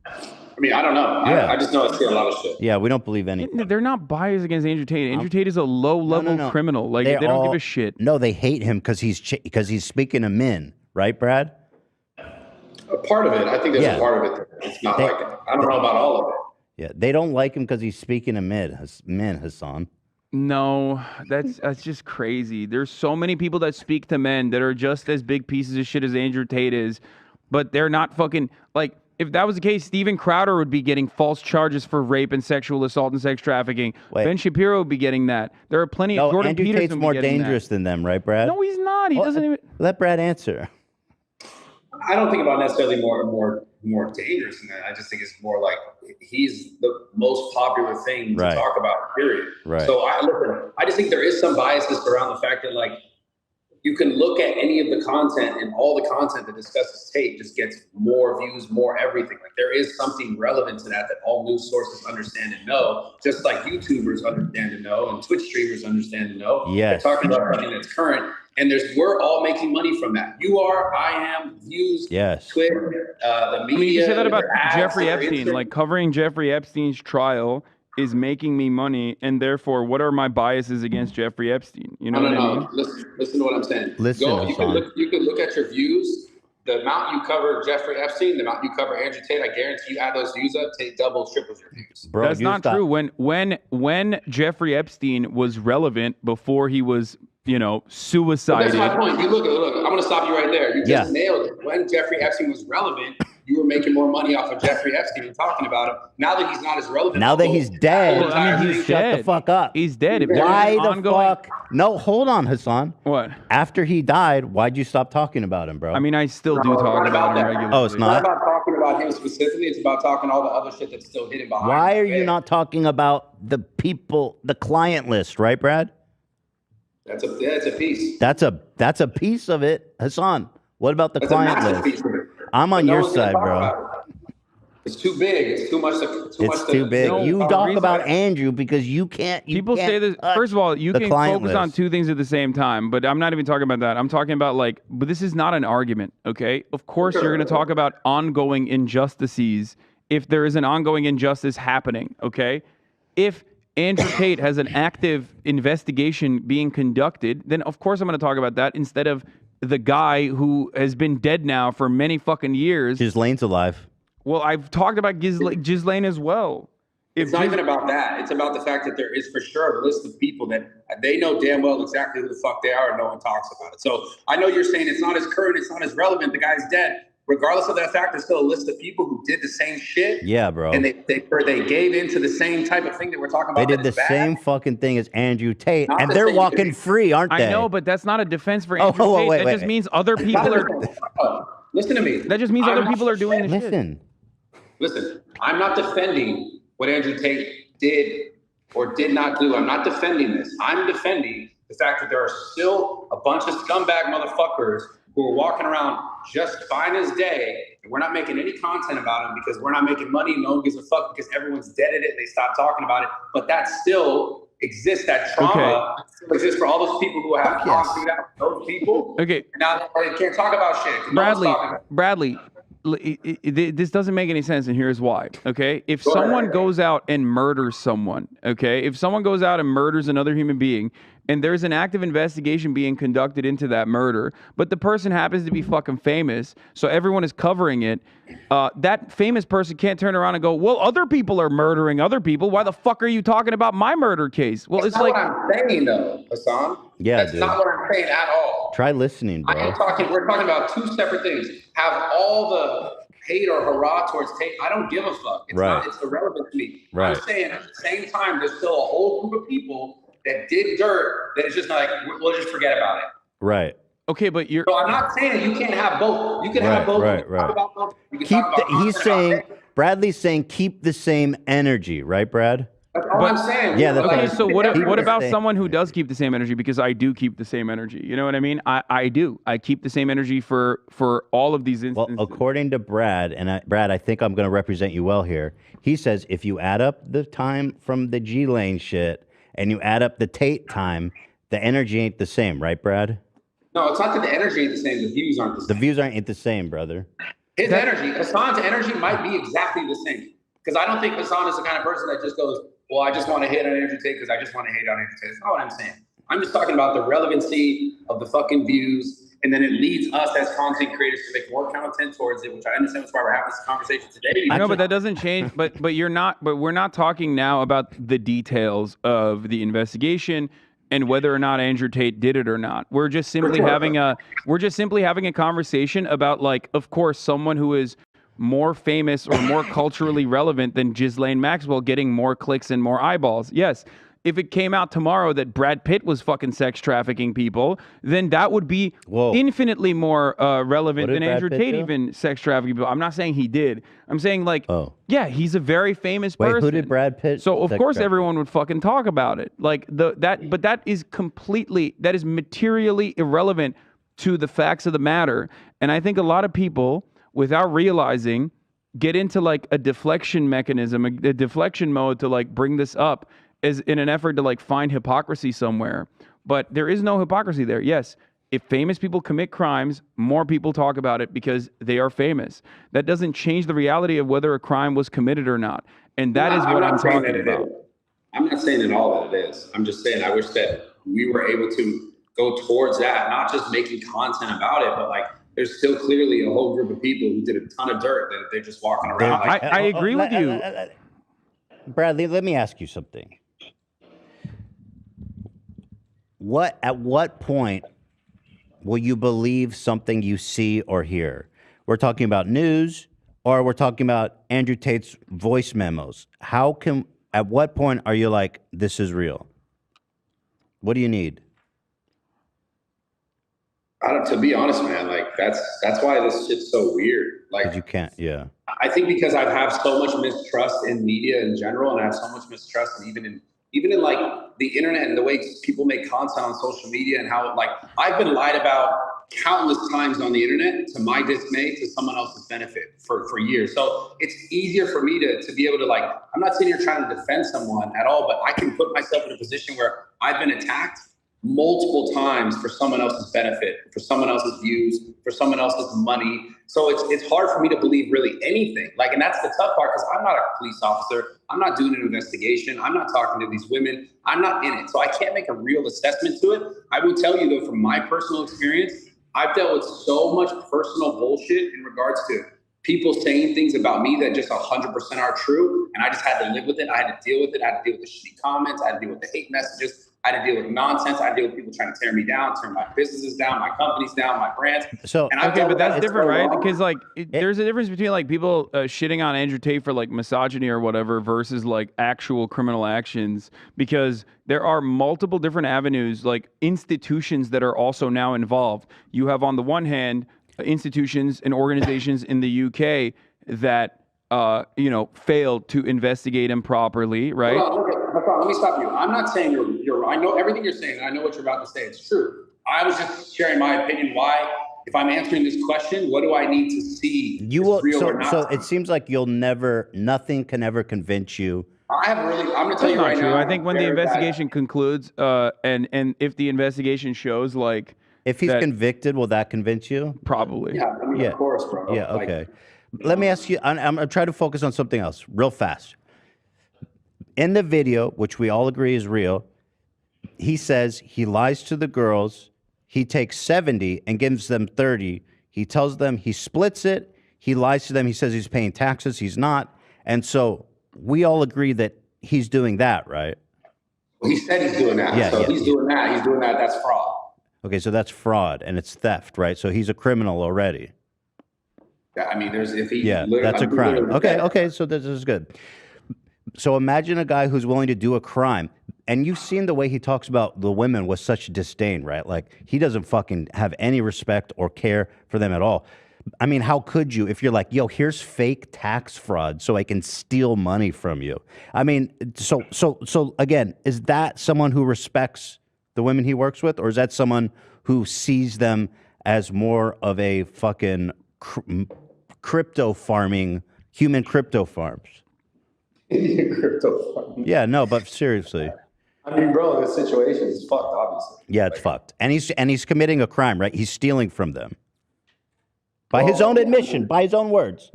I mean, I don't know. Yeah. I just know I see a lot of shit. Yeah, we don't believe anything. They're not biased against Andrew Tate. Andrew Tate is a low-level criminal. Like, they don't give a shit. No, they hate him because he's speaking to men, right, Brad? A part of it. I think there's a part of it that it's not like it. I don't know about all of it. Yeah, they don't like him because he's speaking to men, Hasan. No, that's just crazy. There's so many people that speak to men that are just as big pieces of shit as Andrew Tate is, but they're not fucking, like, if that was the case, Steven Crowder would be getting false charges for rape and sexual assault and sex trafficking. Wait. Ben Shapiro would be getting that. There are plenty of Jordan Andrew Peterson Tate's would be more getting dangerous than them, right, Brad? No, he's not. He doesn't even. Let Brad answer. I don't think about necessarily more dangerous than that. I just think it's more like he's the most popular thing to talk about, period. Right. So I just think there is some biases around the fact that, like, you can look at any of the content, and all the content that discusses Tate just gets more views, more everything. Like, there is something relevant to that all news sources understand and know, just like YouTubers understand and know, and Twitch streamers understand and know. Yes. They're talking about something that's current, and we're all making money from that. You are, I am, views, Yes. Twitter, the media. I mean, you say that about ads, Jeffrey Epstein. Like, covering Jeffrey Epstein's trial is making me money, and therefore, what are my biases against Jeffrey Epstein? You know what I mean? Listen to what I'm saying. Listen, you can look at your views. The amount you cover Jeffrey Epstein, the amount you cover Andrew Tate, I guarantee you add those views up, Tate doubles, triples your views. Bro, that's not true. When Jeffrey Epstein was relevant before he was, suicided. That's my point. Look, I'm going to stop you right there. You just nailed it. When Jeffrey Epstein was relevant, you were making more money off of Jeffrey Epstein and talking about him. Now that he's not as relevant. Now that he's dead, he's shut dead. the fuck up. He's dead. If Why the fuck? No, hold on, Hasan. What? After he died, why'd you stop talking about him, bro? I mean, I still do talk about him regularly. Oh, it's It's not not? about talking about him specifically. It's about talking all the other shit that's still hidden behind. Why are you not talking about the people, the client list, right, Brad? That's a piece. That's a piece of it, Hasan. What about the That's a client massive list? piece of it. I'm on No your one's gonna side, talk bro. about it. It's too big. It's too much. It's too big. No, You the talk reason about I- Andrew because you can't. People say this. First of all, you can focus on two things at the same time, but I'm not even talking about that. I'm talking about, like, but this is not an argument, okay? Of course, you're going to talk about ongoing injustices if there is an ongoing injustice happening, okay? If Andrew Tate has an active investigation being conducted, then of course I'm going to talk about that instead of the guy who has been dead now for many fucking years. Ghislaine's alive. Well, I've talked about Ghislaine as well. It's not even about that. It's about the fact that there is for sure a list of people that they know damn well exactly who the fuck they are, and no one talks about it. So I know you're saying it's not as current, it's not as relevant. The guy's dead. Regardless of that fact, there's still a list of people who did the same shit. Yeah, bro. And they gave into the same type of thing that we're talking about. They did the same fucking thing as Andrew Tate, and they're walking free, aren't they? I know, but that's not a defense for Andrew Tate. That just means other people are. Listen to me. That just means other people are doing the shit. Listen, I'm not defending what Andrew Tate did or did not do. I'm not defending this. I'm defending the fact that there are still a bunch of scumbag motherfuckers who are walking around just fine as day, and we're not making any content about them because we're not making money. No one gives a fuck because everyone's dead at it and they stopped talking about it. But that still exists. That trauma still exists for all those people who have gone through that. Those people. Okay. Now they can't talk about shit. Bradley, this doesn't make any sense, and here's why. Okay, if someone goes out and murders someone, okay, if someone goes out and murders another human being, and there's an active investigation being conducted into that murder, but the person happens to be fucking famous, so everyone is covering it, that famous person can't turn around and go, well, other people are murdering other people. Why the fuck are you talking about my murder case? Well, That's it's like, not what I'm saying, though, Hasan. Yeah, That's dude. not what I'm saying at all. Try listening, bro. We're talking about two separate things. Have all the hate or hurrah towards Tate. I don't give a fuck. It's Right. not. It's irrelevant to me. Right. I'm saying at the same time, there's still a whole group of people that did dirt that is just like, we'll just forget about it. Right. Okay, but you're. So I'm not saying that you can't have both. You can have both. Right, You can right. talk about both. You can Keep talk about he's content saying about it. Bradley's saying keep the same energy, right, Brad? That's all I'm saying. Yeah, that's Okay, what so what Keep the about same- someone who does keep the same energy? Because I do keep the same energy. You know what I mean? I do. I keep the same energy for all of these Well, instances. according to Brad, and Brad, I think I'm going to represent you well here. He says if you add up the time from the G Lane shit and you add up the Tate time, the energy ain't the same, right, Brad? No, it's not that the energy ain't the same. The views aren't the The same. views aren't the same, brother. His energy, Hasan's energy might be exactly the same. Because I don't think Hasan is the kind of person that just goes, well, I just want to hate on Andrew Tate because I just want to hate on Andrew Tate. That's not what I'm saying. I'm just talking about the relevancy of the fucking views. And then it leads us as content creators to make more content towards it, which I understand that's why we're having this conversation today. I know, but that doesn't change. But we're not talking now about the details of the investigation and whether or not Andrew Tate did it or not. We're just simply having a conversation about, like, of course, someone who is more famous or more culturally relevant than Ghislaine Maxwell getting more clicks and more eyeballs. Yes. If it came out tomorrow that Brad Pitt was fucking sex trafficking people, then that would be infinitely more relevant What did than Brad Andrew Pitt Tate do? even sex trafficking people. I'm not saying he did. I'm saying, like, yeah, he's a very famous Wait, person. who did Brad Pitt So of sex course traffic? everyone would fucking talk about it. Like but that is materially irrelevant to the facts of the matter. And I think a lot of people, without realizing, get into like a deflection mechanism, a deflection mode to like bring this up as in an effort to like find hypocrisy somewhere. But there is no hypocrisy there. Yes, if famous people commit crimes, more people talk about it because they are famous. That doesn't change the reality of whether a crime was committed or not. And that is what I'm saying talking that it about. is. I'm not saying at all that it is. I'm just saying I wish that we were able to go towards that, not just making content about it, but like there's still clearly a whole group of people who did a ton of dirt that they're just walking around. Like, I agree with you. Bradley, let me ask you something. At what point will you believe something you see or hear? We're talking about news, or we're talking about Andrew Tate's voice memos. At what point are you like, this is real? What do you need? to be honest, man, like that's why this shit's so weird. Like You can't, yeah. I think because I have so much mistrust in media in general, and I have so much mistrust even in like the internet and the way people make content on social media and how like I've been lied about countless times on the internet to my dismay to someone else's benefit for years. So it's easier for me to be able to like, I'm not sitting here trying to defend someone at all, but I can put myself in a position where I've been attacked multiple times for someone else's benefit, for someone else's views, for someone else's money. So it's hard for me to believe really anything. Like, and that's the tough part because I'm not a police officer. I'm not doing an investigation. I'm not talking to these women. I'm not in it. So I can't make a real assessment to it. I will tell you though, from my personal experience, I've dealt with so much personal bullshit in regards to people saying things about me that just 100% are true. And I just had to live with it. I had to deal with it. I had to deal with the shitty comments. I had to deal with the hate messages. I had to deal with nonsense. I had to deal with people trying to tear me down, turn my businesses down, my companies down, my brands. So and I've Okay, dealt but with that that's for different, so right? long. Because like there's a difference between like people shitting on Andrew Tate for like misogyny or whatever versus like actual criminal actions. Because there are multiple different avenues, like institutions that are also now involved. You have on the one hand institutions and organizations in the UK that failed to investigate him properly, right? Hold on, let me stop you. I'm not saying you're. I know everything you're saying. And I know what you're about to say. It's true. I was just sharing my opinion. Why, if I'm answering this question, what do I need to see? You will. Real or not? So it seems like nothing can ever convince you. I'm going to tell That's you not right true. now. I think when the investigation concludes, and if the investigation shows like If he's convicted, will that convince you? probably. Yeah, I mean, of course, bro. Yeah. Like, Okay. Let me ask you. I'm gonna try to focus on something else real fast. In the video, which we all agree is real, he says he lies to the girls. He takes 70 and gives them 30. He tells them he splits it. He lies to them. He says he's paying taxes. He's not. And so we all agree that he's doing that, right? he said he's doing that. Yeah, so yeah, he's doing that. He's doing that. That's fraud. Okay, so that's fraud and it's theft, right? So he's a criminal already. Yeah, I mean, there's if he. Yeah, literally- that's a I'm crime. literally- Okay, okay, so this is good. So imagine a guy who's willing to do a crime, and you've seen the way he talks about the women with such disdain, right? Like he doesn't fucking have any respect or care for them at all. I mean, how could you if you're like, yo, here's fake tax fraud so I can steal money from you? I mean, so again, is that someone who respects the women he works with, or is that someone who sees them as more of a fucking crypto farming, human crypto farms? Crypto fund. Yeah, no, but seriously. I mean, bro, this situation is fucked, obviously. Yeah, it's fucked. And he's committing a crime, right? He's stealing from them. By his own admission, by his own words.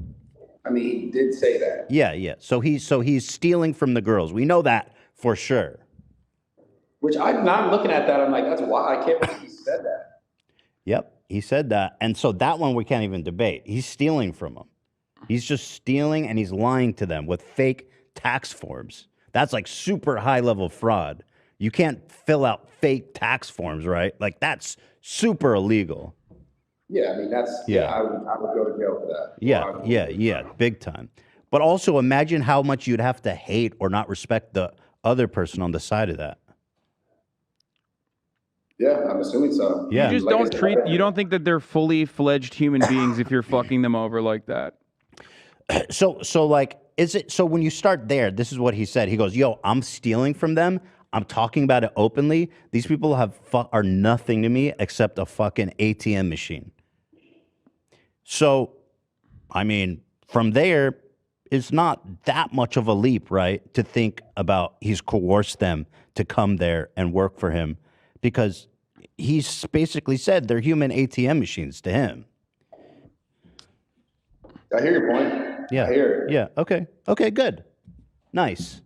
I mean, he did say that. Yeah, yeah. So he's stealing from the girls. We know that for sure. Which I'm not looking at that. I'm like, that's why I can't believe he said that. Yep, he said that. And so that one we can't even debate. He's stealing from them. He's just stealing and he's lying to them with fake tax forms. That's like super high level fraud. You can't fill out fake tax forms, right? Like that's super illegal. Yeah, I mean, that's, I would go to jail for that. Yeah, big time. But also imagine how much you'd have to hate or not respect the other person on the side of that. Yeah, I'm assuming so. Yeah. You just you don't think that they're fully fledged human beings if you're fucking them over like that. So like, is it, so when you start there, this is what he said. He goes, yo, I'm stealing from them. I'm talking about it openly. These people are nothing to me except a fucking ATM machine. So, I mean, from there, it's not that much of a leap, right? To think about he's coerced them to come there and work for him because he's basically said they're human ATM machines to him. I hear your point. Yeah. I hear it. Yeah. Okay, good. Nice.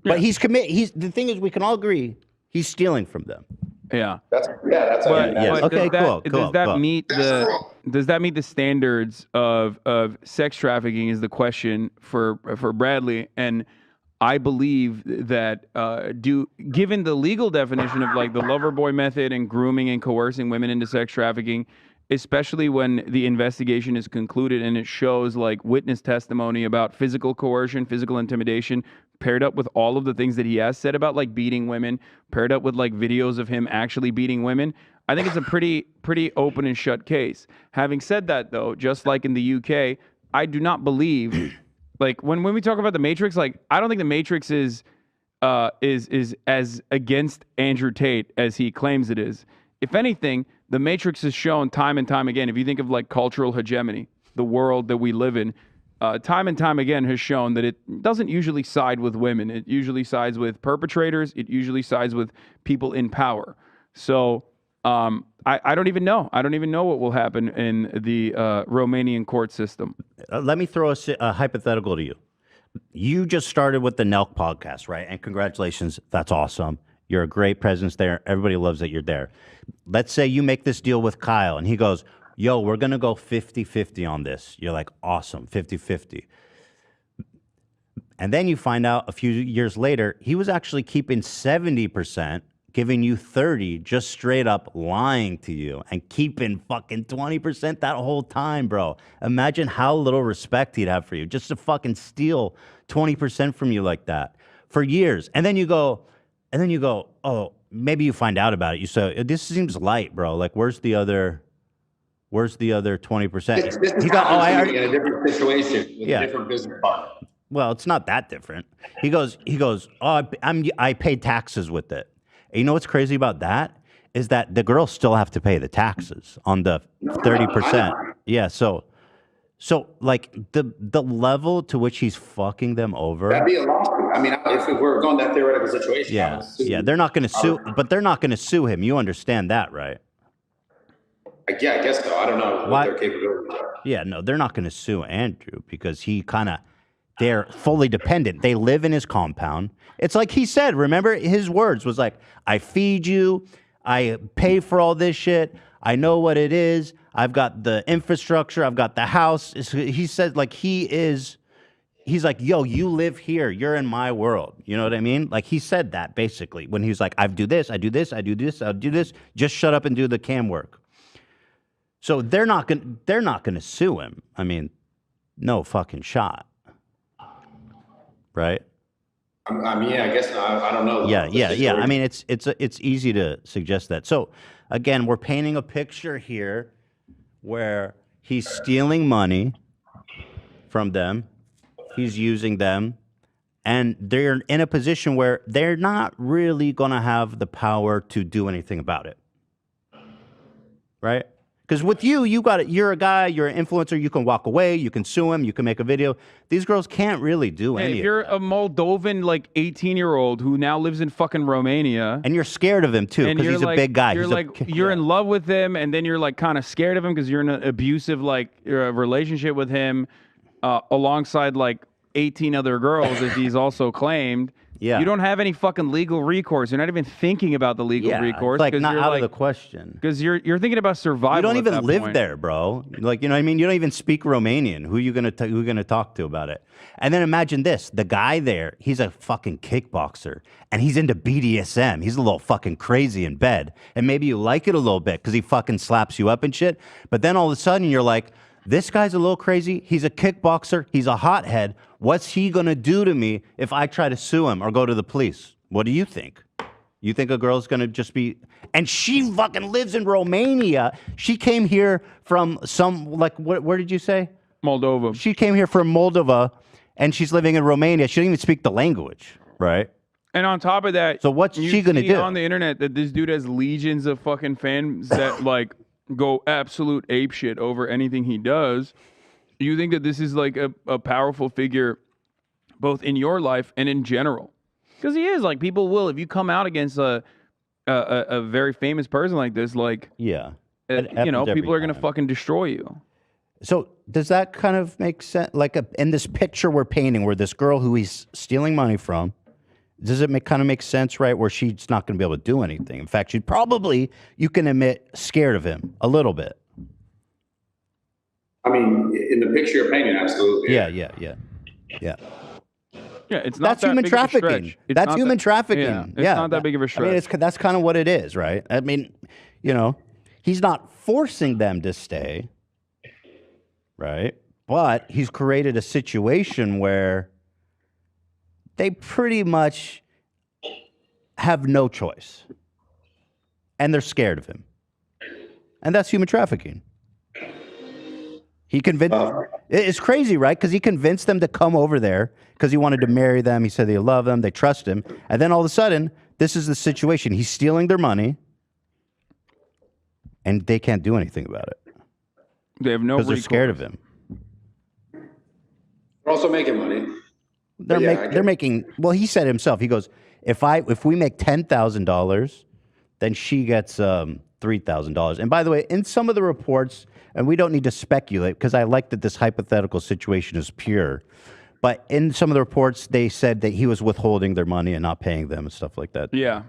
But the thing is, we can all agree he's stealing from them. Yeah. That's But Okay, cool. Does that cool. meet the standards of sex trafficking is the question for Bradley. And I believe that given the legal definition of like the lover boy method and grooming and coercing women into sex trafficking, especially when the investigation is concluded and it shows like witness testimony about physical coercion, physical intimidation, paired up with all of the things that he has said about like beating women, paired up with like videos of him actually beating women, I think it's a pretty open and shut case. Having said that though, just like in the UK, I do not believe like when we talk about the Matrix, like I don't think the Matrix is as against Andrew Tate as he claims it is. If anything, the Matrix has shown time and time again, if you think of like cultural hegemony, the world that we live in, time and time again has shown that it doesn't usually side with women. It usually sides with perpetrators. It usually sides with people in power. So I don't even know. I don't even know what will happen in the Romanian court system. Let me throw a hypothetical to you. You just started with the Nelk podcast, right? And congratulations. That's awesome. You're a great presence there. Everybody loves that you're there. Let's say you make this deal with Kyle and he goes, yo, we're going to go 50-50 on this. You're like, awesome, 50-50. And then you find out a few years later, he was actually keeping 70%, giving you 30, just straight up lying to you and keeping fucking 20% that whole time, bro. Imagine how little respect he'd have for you just to fucking steal 20% from you like that for years. And then you go, oh, maybe you find out about it. You say, this seems light, bro. Like, where's the other 20%? This is in a different situation with a different business partner. Well, it's not that different. He goes, oh, I paid taxes with it. And you know what's crazy about that is that the girls still have to pay the taxes on the 30%. Yeah, so like the level to which he's fucking them over. That'd be a lawsuit. I mean, if we're going that theoretical situation, yeah, they're not going to sue, but they're not going to sue him. You understand that, right? Yeah, I guess so. I don't know what their capabilities are. Yeah, no, they're not going to sue Andrew because they're fully dependent. They live in his compound. It's like he said, remember his words was like, I feed you, I pay for all this shit, I know what it is, I've got the infrastructure, I've got the house. He said like he's like, yo, you live here, you're in my world. You know what I mean? Like he said that basically when he was like, I do this, I do this, I do this, I'll do this, just shut up and do the cam work. So they're not gonna sue him. I mean, no fucking shot. Right? I mean, yeah, I guess I don't know. Yeah. I mean, it's easy to suggest that. So again, we're painting a picture here where he's stealing money from them. He's using them, and they're in a position where they're not really going to have the power to do anything about it. Right? Because with you, you're a guy, you're an influencer, you can walk away, you can sue him, you can make a video. These girls can't really do anything. If you're a Moldovan, like 18-year-old who now lives in fucking Romania, and you're scared of him too, because he's a big guy. You're in love with him, and then you're like kind of scared of him because you're in an abusive relationship with him, alongside like 18 other girls, as he's also claimed. Yeah. You don't have any fucking legal recourse. You're not even thinking about the legal recourse. It's like not out of the question. Because you're thinking about survival. You don't at even that live point. there, bro. Like, you know what I mean? You don't even speak Romanian. Who are you gonna talk to about it? And then imagine this: the guy there, he's a fucking kickboxer, and he's into BDSM. He's a little fucking crazy in bed, and maybe you like it a little bit because he fucking slaps you up and shit. But then all of a sudden, you're like, this guy's a little crazy. He's a kickboxer. He's a hothead. What's he going to do to me if I try to sue him or go to the police? What do you think? You think a girl's going to just be... And she fucking lives in Romania. She came here from where did you say? Moldova. She came here from Moldova, and she's living in Romania. She doesn't even speak the language, right? And on top of that... So what's she going to do? On the internet that this dude has legions of fucking fans that, like... go absolute apeshit over anything he does. You think that this is like a powerful figure both in your life and in general? Because he is. Like, people will, if you come out against a very famous person like this, like, yeah, people are going to fucking destroy you. So does that kind of make sense? Like in this picture we're painting where this girl who he's stealing money from, does it kind of make sense, right, where she's not going to be able to do anything? In fact, she'd probably, you can admit, scared of him a little bit. I mean, in the picture you're painting, absolutely. Yeah. Yeah, it's not that's human trafficking. That's human trafficking. Yeah, it's not that big of a stretch. I mean, that's kind of what it is, right? I mean, he's not forcing them to stay, right? But he's created a situation where they pretty much have no choice. And they're scared of him. And that's human trafficking. He convinced... It's crazy, right? Because he convinced them to come over there because he wanted to marry them. He said they love him. They trust him. And then all of a sudden, this is the situation. He's stealing their money. And they can't do anything about it. They have no recourse. Because they're scared of him. They're also making money. They're making. Well, he said himself. He goes, if we make $10,000, then she gets $3,000. And by the way, in some of the reports, and we don't need to speculate because I like that this hypothetical situation is pure. But in some of the reports, they said that he was withholding their money and not paying them and stuff like that. Yeah.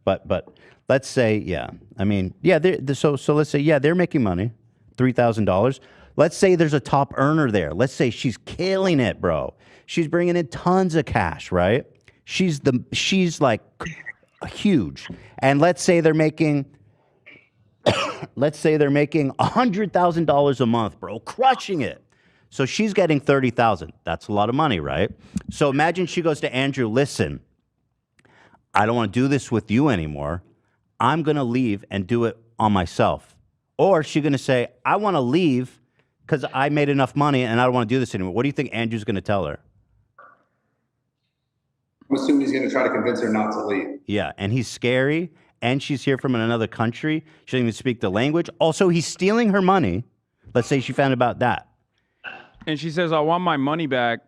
But let's say, yeah. I mean, yeah. So let's say, yeah, they're making money, $3,000. Let's say there's a top earner there. Let's say she's killing it, bro. She's bringing in tons of cash, right? She's like huge. And let's say they're making $100,000 a month, bro, crushing it. So she's getting $30,000. That's a lot of money, right? So imagine she goes to Andrew, listen, I don't want to do this with you anymore. I'm going to leave and do it on myself. Or she's going to say, I want to leave because I made enough money and I don't want to do this anymore. What do you think Andrew's going to tell her? I'm assuming he's going to try to convince her not to leave. Yeah, and he's scary, and she's here from another country. She doesn't even speak the language. Also, he's stealing her money. Let's say she found about that. And she says, I want my money back.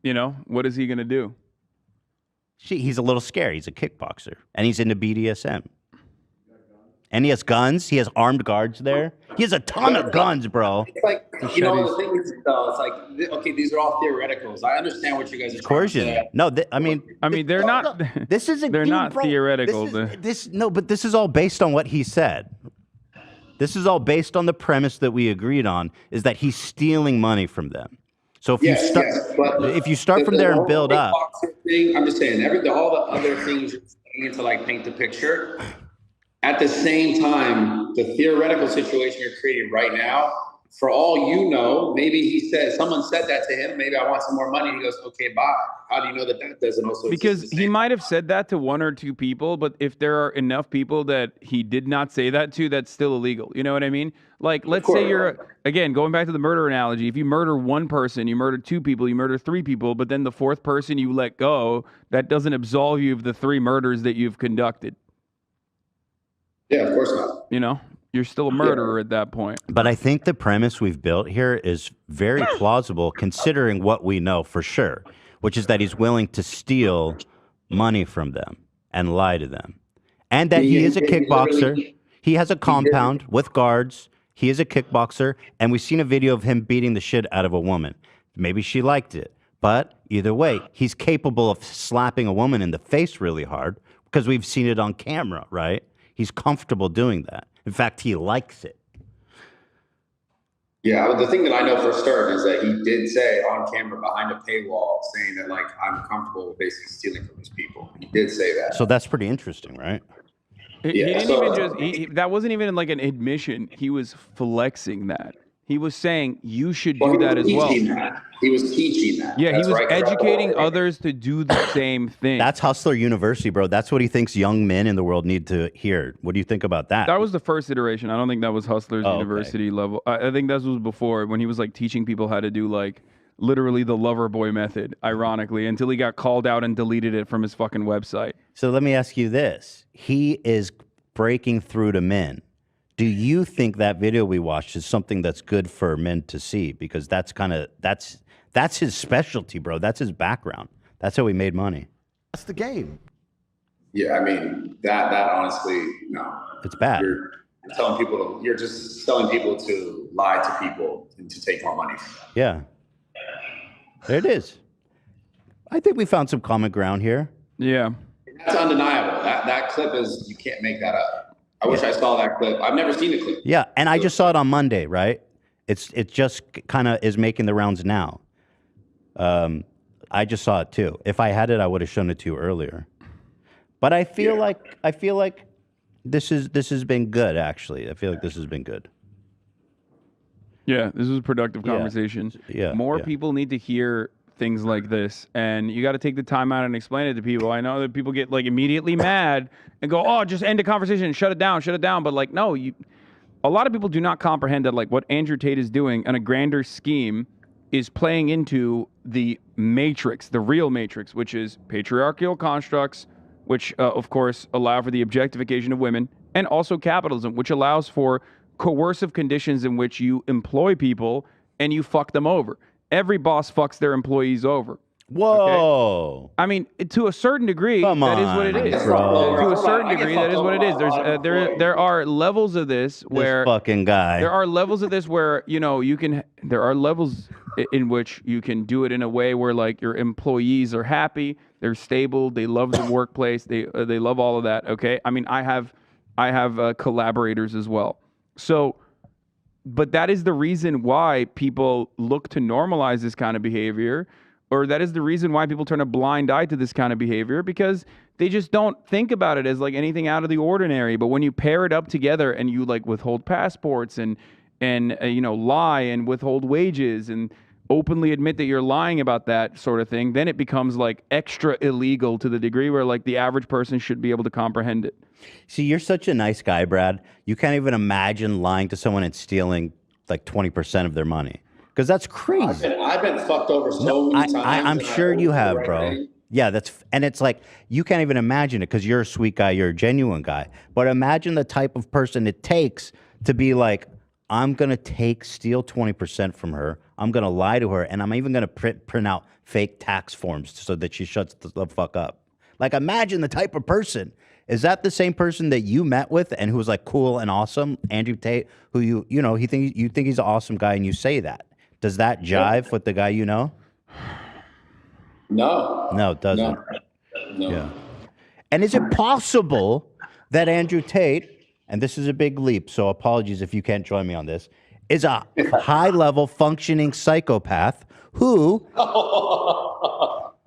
What is he going to do? He's a little scary. He's a kickboxer, and he's into BDSM. And he has guns. He has armed guards there. He has a ton of guns, bro. It's like, the thing is, though, it's like, okay, these are all theoreticals. I understand what you guys are trying to say. No, I mean, they're not. This isn't. They're not theoretical. But this is all based on what he said. This is all based on the premise that we agreed on, is that he's stealing money from them. So if you start from there and build up, I'm just saying all the other things you're saying to like paint the picture. At the same time, the theoretical situation you're creating right now, for all you know, maybe someone said that to him. Maybe I want some more money. He goes, okay, bye. How do you know that doesn't also Because exist? Because he might have said that to one or two people, but if there are enough people that he did not say that to, that's still illegal. You know what I mean? Like, let's say again, going back to the murder analogy, if you murder one person, you murder two people, you murder three people, but then the fourth person you let go, that doesn't absolve you of the three murders that you've conducted. Yeah, of course not. You know? You're still a murderer at that point. But I think the premise we've built here is very plausible considering what we know for sure, which is that he's willing to steal money from them and lie to them. And that he is a kickboxer. He has a compound with guards. He is a kickboxer. And we've seen a video of him beating the shit out of a woman. Maybe she liked it. But either way, he's capable of slapping a woman in the face really hard because we've seen it on camera, right? He's comfortable doing that. In fact, he likes it. Yeah, the thing that I know for certain is that he did say on camera behind a paywall, saying that like I'm comfortable with basically stealing from these people. He did say that. So that's pretty interesting, right? He didn't even just. That wasn't even like an admission. He was flexing that. He was saying you should do that as well. He was teaching that. Yeah, he was educating others to do the same thing. That's Hustler University, bro. That's what he thinks young men in the world need to hear. What do you think about that? That was the first iteration. I don't think that was Hustler's University level. I think that was before, when he was like teaching people how to do like literally the lover boy method, ironically, until he got called out and deleted it from his fucking website. So let me ask you this. He is breaking through to men. Do you think that video we watched is something that's good for men to see? Because that's his specialty, bro. That's his background. That's how he made money. That's the game. Yeah, I mean that honestly, no. It's bad. You're just telling people to lie to people and to take more money from them. Yeah. There it is. I think we found some common ground here. Yeah. That's undeniable. That clip is, you can't make that up. I wish I saw that clip. I've never seen the clip. Yeah, and I just saw it on Monday, right? It just kind of is making the rounds now. I just saw it too. If I had it, I would have shown it to you earlier. But I feel like this has been good, actually. I feel like this has been good. Yeah, this was a productive conversation. Yeah, More people need to hear things like this, and you got to take the time out and explain it to people. I know that people get like immediately mad and go, "Oh, just end the conversation and shut it down." But like, no, a lot of people do not comprehend that like what Andrew Tate is doing on a grander scheme is playing into the matrix, the real matrix, which is patriarchal constructs, which of course allow for the objectification of women, and also capitalism, which allows for coercive conditions in which you employ people and you fuck them over. Every boss fucks their employees over. Whoa. Okay? I mean, to a certain degree, that is what it is. Bro. To a certain degree, that is what it is. There are levels of this where this fucking guy. There are levels of this where, you know, there are levels in which you can do it in a way where like your employees are happy, they're stable, they love the workplace, they love all of that. Okay. I mean, I have collaborators as well. So, but that is the reason why people look to normalize this kind of behavior, or that is the reason why people turn a blind eye to this kind of behavior, because they just don't think about it as like anything out of the ordinary. But when you pair it up together and you like withhold passports and you know, lie and withhold wages and openly admit that you're lying about that sort of thing, then it becomes like extra illegal to the degree where like the average person should be able to comprehend it. See, you're such a nice guy, Brad. You can't even imagine lying to someone and stealing like 20% of their money. Because that's crazy. I've been fucked over so many times. I'm sure you have, bro. Thing. Yeah, and it's like, you can't even imagine it because you're a sweet guy, you're a genuine guy. But imagine the type of person it takes to be like, I'm going to steal 20% from her. I'm going to lie to her. And I'm even going to print out fake tax forms so that she shuts the fuck up. Like, imagine the type of person. Is that the same person that you met with and who was like cool and awesome, Andrew Tate, who you think he's an awesome guy and you say that? Does that jive with the guy you know? No. No, it doesn't. No. Yeah. And is it possible that Andrew Tate, and this is a big leap, so apologies if you can't join me on this, is a high-level functioning psychopath who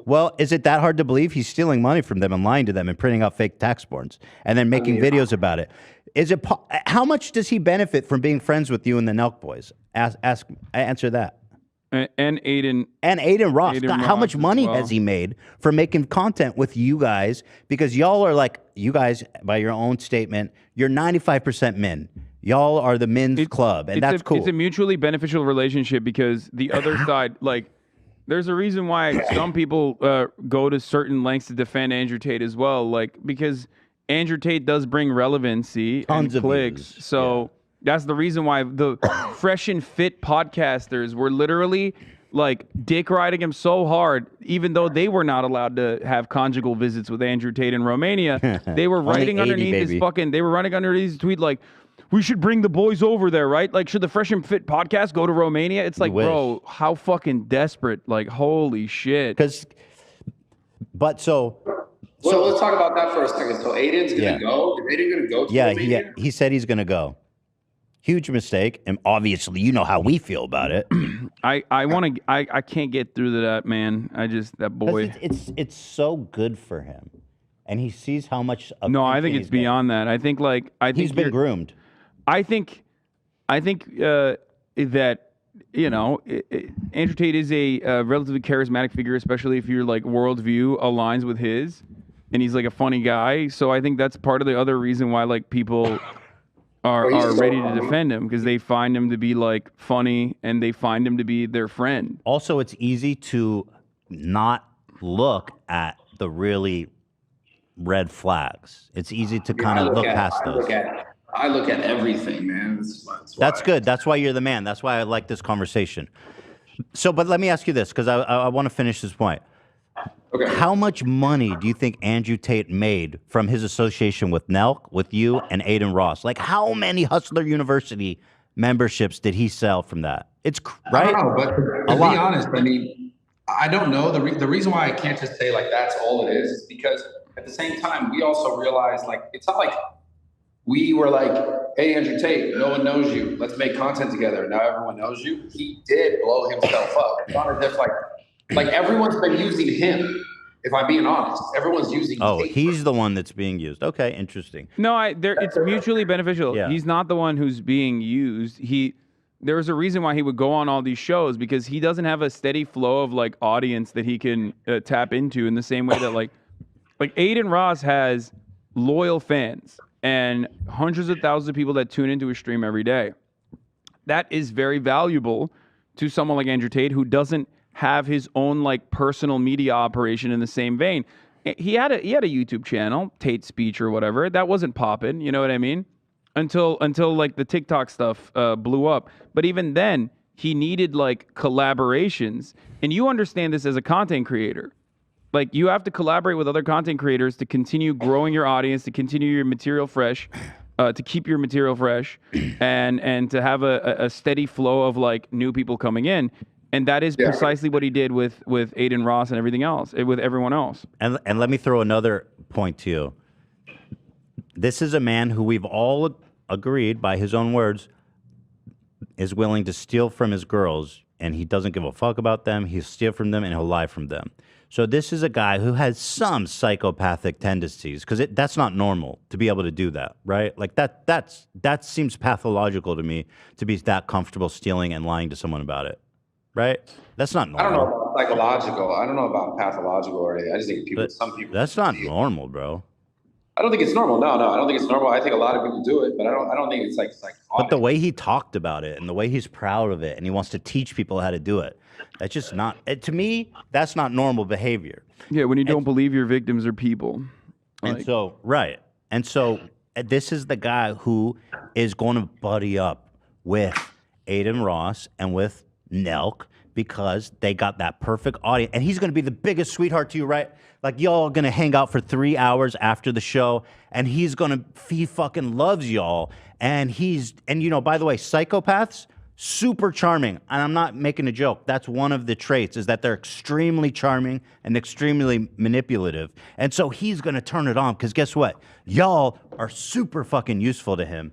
Well, is it that hard to believe? He's stealing money from them and lying to them and printing out fake tax forms and then making videos about it. Is it? How much does he benefit from being friends with you and the Nelk boys? Answer that. And Aiden. And Aiden Ross. Aiden How Ross much as money well. has he made from making content with you guys? Because y'all are like, you guys, by your own statement, you're 95% men. Y'all are the men's club, and that's cool. It's a mutually beneficial relationship because the other side, like, there's a reason why some people go to certain lengths to defend Andrew Tate as well, like, because Andrew Tate does bring relevancy Tons and of clicks. views. So that's the reason why the fresh and fit podcasters were literally like dick riding him so hard, even though they were not allowed to have conjugal visits with Andrew Tate in Romania. They were writing 80, underneath baby. his fucking, they were running underneath his tweet like, we should bring the boys over there, right? Like, should the Fresh and Fit podcast go to Romania? It's like, bro, how fucking desperate. Like, holy shit. But Well, let's talk about that for a second. So Aiden's gonna go. Is Aiden gonna go to Romania? he said he's going to go. Huge mistake, and obviously you know how we feel about it. I can't get through to that, man. That boy. It's so good for him, and he sees how much. No, I think it's beyond that. I think he's been groomed. I think that Andrew Tate is a relatively charismatic figure, especially if your like worldview aligns with his, and he's like a funny guy. So I think that's part of the other reason why like people are ready to defend him, because they find him to be like funny and they find him to be their friend. Also, it's easy to not look at the really red flags. It's easy to kind of look past those. I look at everything, man. That's good. That's why you're the man. That's why I like this conversation. So, but let me ask you this, because I want to finish this point. Okay. How much money do you think Andrew Tate made from his association with Nelk, with you, and Aiden Ross? Like, how many Hustler University memberships did he sell from that? It's right. I don't know, but to be honest, I mean, I don't know. The reason why I can't just say like that's all it is because at the same time we also realize like it's not like we were like, hey, Andrew Tate, no one knows you. Let's make content together. Now everyone knows you. He did blow himself up. It's not as if like everyone's been using him. If I'm being honest, everyone's using. Oh, Tate. he's the one that's being used. Okay, interesting. No, it's mutually beneficial. Yeah. He's not the one who's being used. There's a reason why he would go on all these shows, because he doesn't have a steady flow of like audience that he can tap into in the same way that like Aiden Ross has loyal fans and hundreds of thousands of people that tune into his stream every day. That is very valuable to someone like Andrew Tate, who doesn't have his own like personal media operation in the same vein. He had a YouTube channel, Tate Speech or whatever. That wasn't popping, you know what I mean? Until like the TikTok stuff blew up. But even then, he needed like collaborations. And you understand this as a content creator. Like, you have to collaborate with other content creators to continue growing your audience, to continue your material fresh, to keep your material fresh, and to have a steady flow of like new people coming in. And that is precisely what he did with Aiden Ross and everything else, with everyone else. And let me throw another point to you. This is a man who we've all agreed, by his own words, is willing to steal from his girls, and he doesn't give a fuck about them. He'll steal from them and he'll lie from them. So this is a guy who has some psychopathic tendencies, because that's not normal to be able to do that, right? Like that seems pathological to me, to be that comfortable stealing and lying to someone about it, right? That's not normal. I don't know about psychological. I don't know about pathological or anything. I just think some people. That's not normal, bro. I don't think it's normal. No, I don't think it's normal. I think a lot of people do it, but I don't think it's like. But the way he talked about it and the way he's proud of it and he wants to teach people how to do it, that's just not, to me, that's not normal behavior. Yeah, when you don't believe your victims are people. And so, right. And so this is the guy who is going to buddy up with Aiden Ross and with Nelk, because they got that perfect audience. And he's going to be the biggest sweetheart to you, right? Like, y'all going to hang out for 3 hours after the show, and he fucking loves y'all. And by the way, psychopaths, super charming. And I'm not making a joke. That's one of the traits, is that they're extremely charming and extremely manipulative. And so he's going to turn it on, because guess what? Y'all are super fucking useful to him.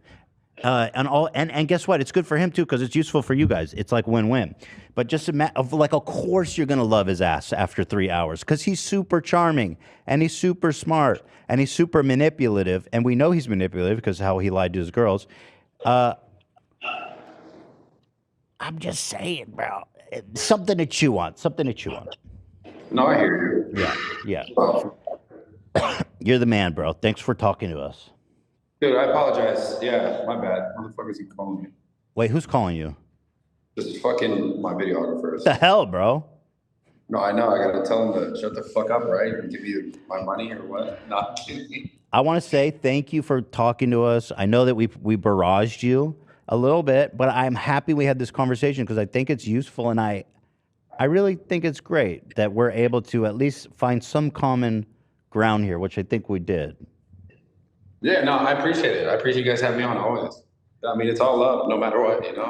And guess what? It's good for him too because it's useful for you guys. It's like win-win. But just of course you're gonna love his ass after 3 hours because he's super charming and he's super smart and he's super manipulative, and we know he's manipulative because how he lied to his girls. I'm just saying, bro. Something to chew on. Something to chew on. No, I hear you. Yeah. You're the man, bro. Thanks for talking to us. Dude, I apologize. Yeah, my bad. Motherfuckers keep calling me. Wait, who's calling you? Just fucking my videographers. What the hell, bro? No, I know. I gotta tell them to shut the fuck up, right? And give you my money or what? Not kidding. I want to say thank you for talking to us. I know that we barraged you a little bit, but I'm happy we had this conversation because I think it's useful, and I really think it's great that we're able to at least find some common ground here, which I think we did. Yeah, no, I appreciate it. I appreciate you guys having me on always. I mean, it's all love, no matter what, you know?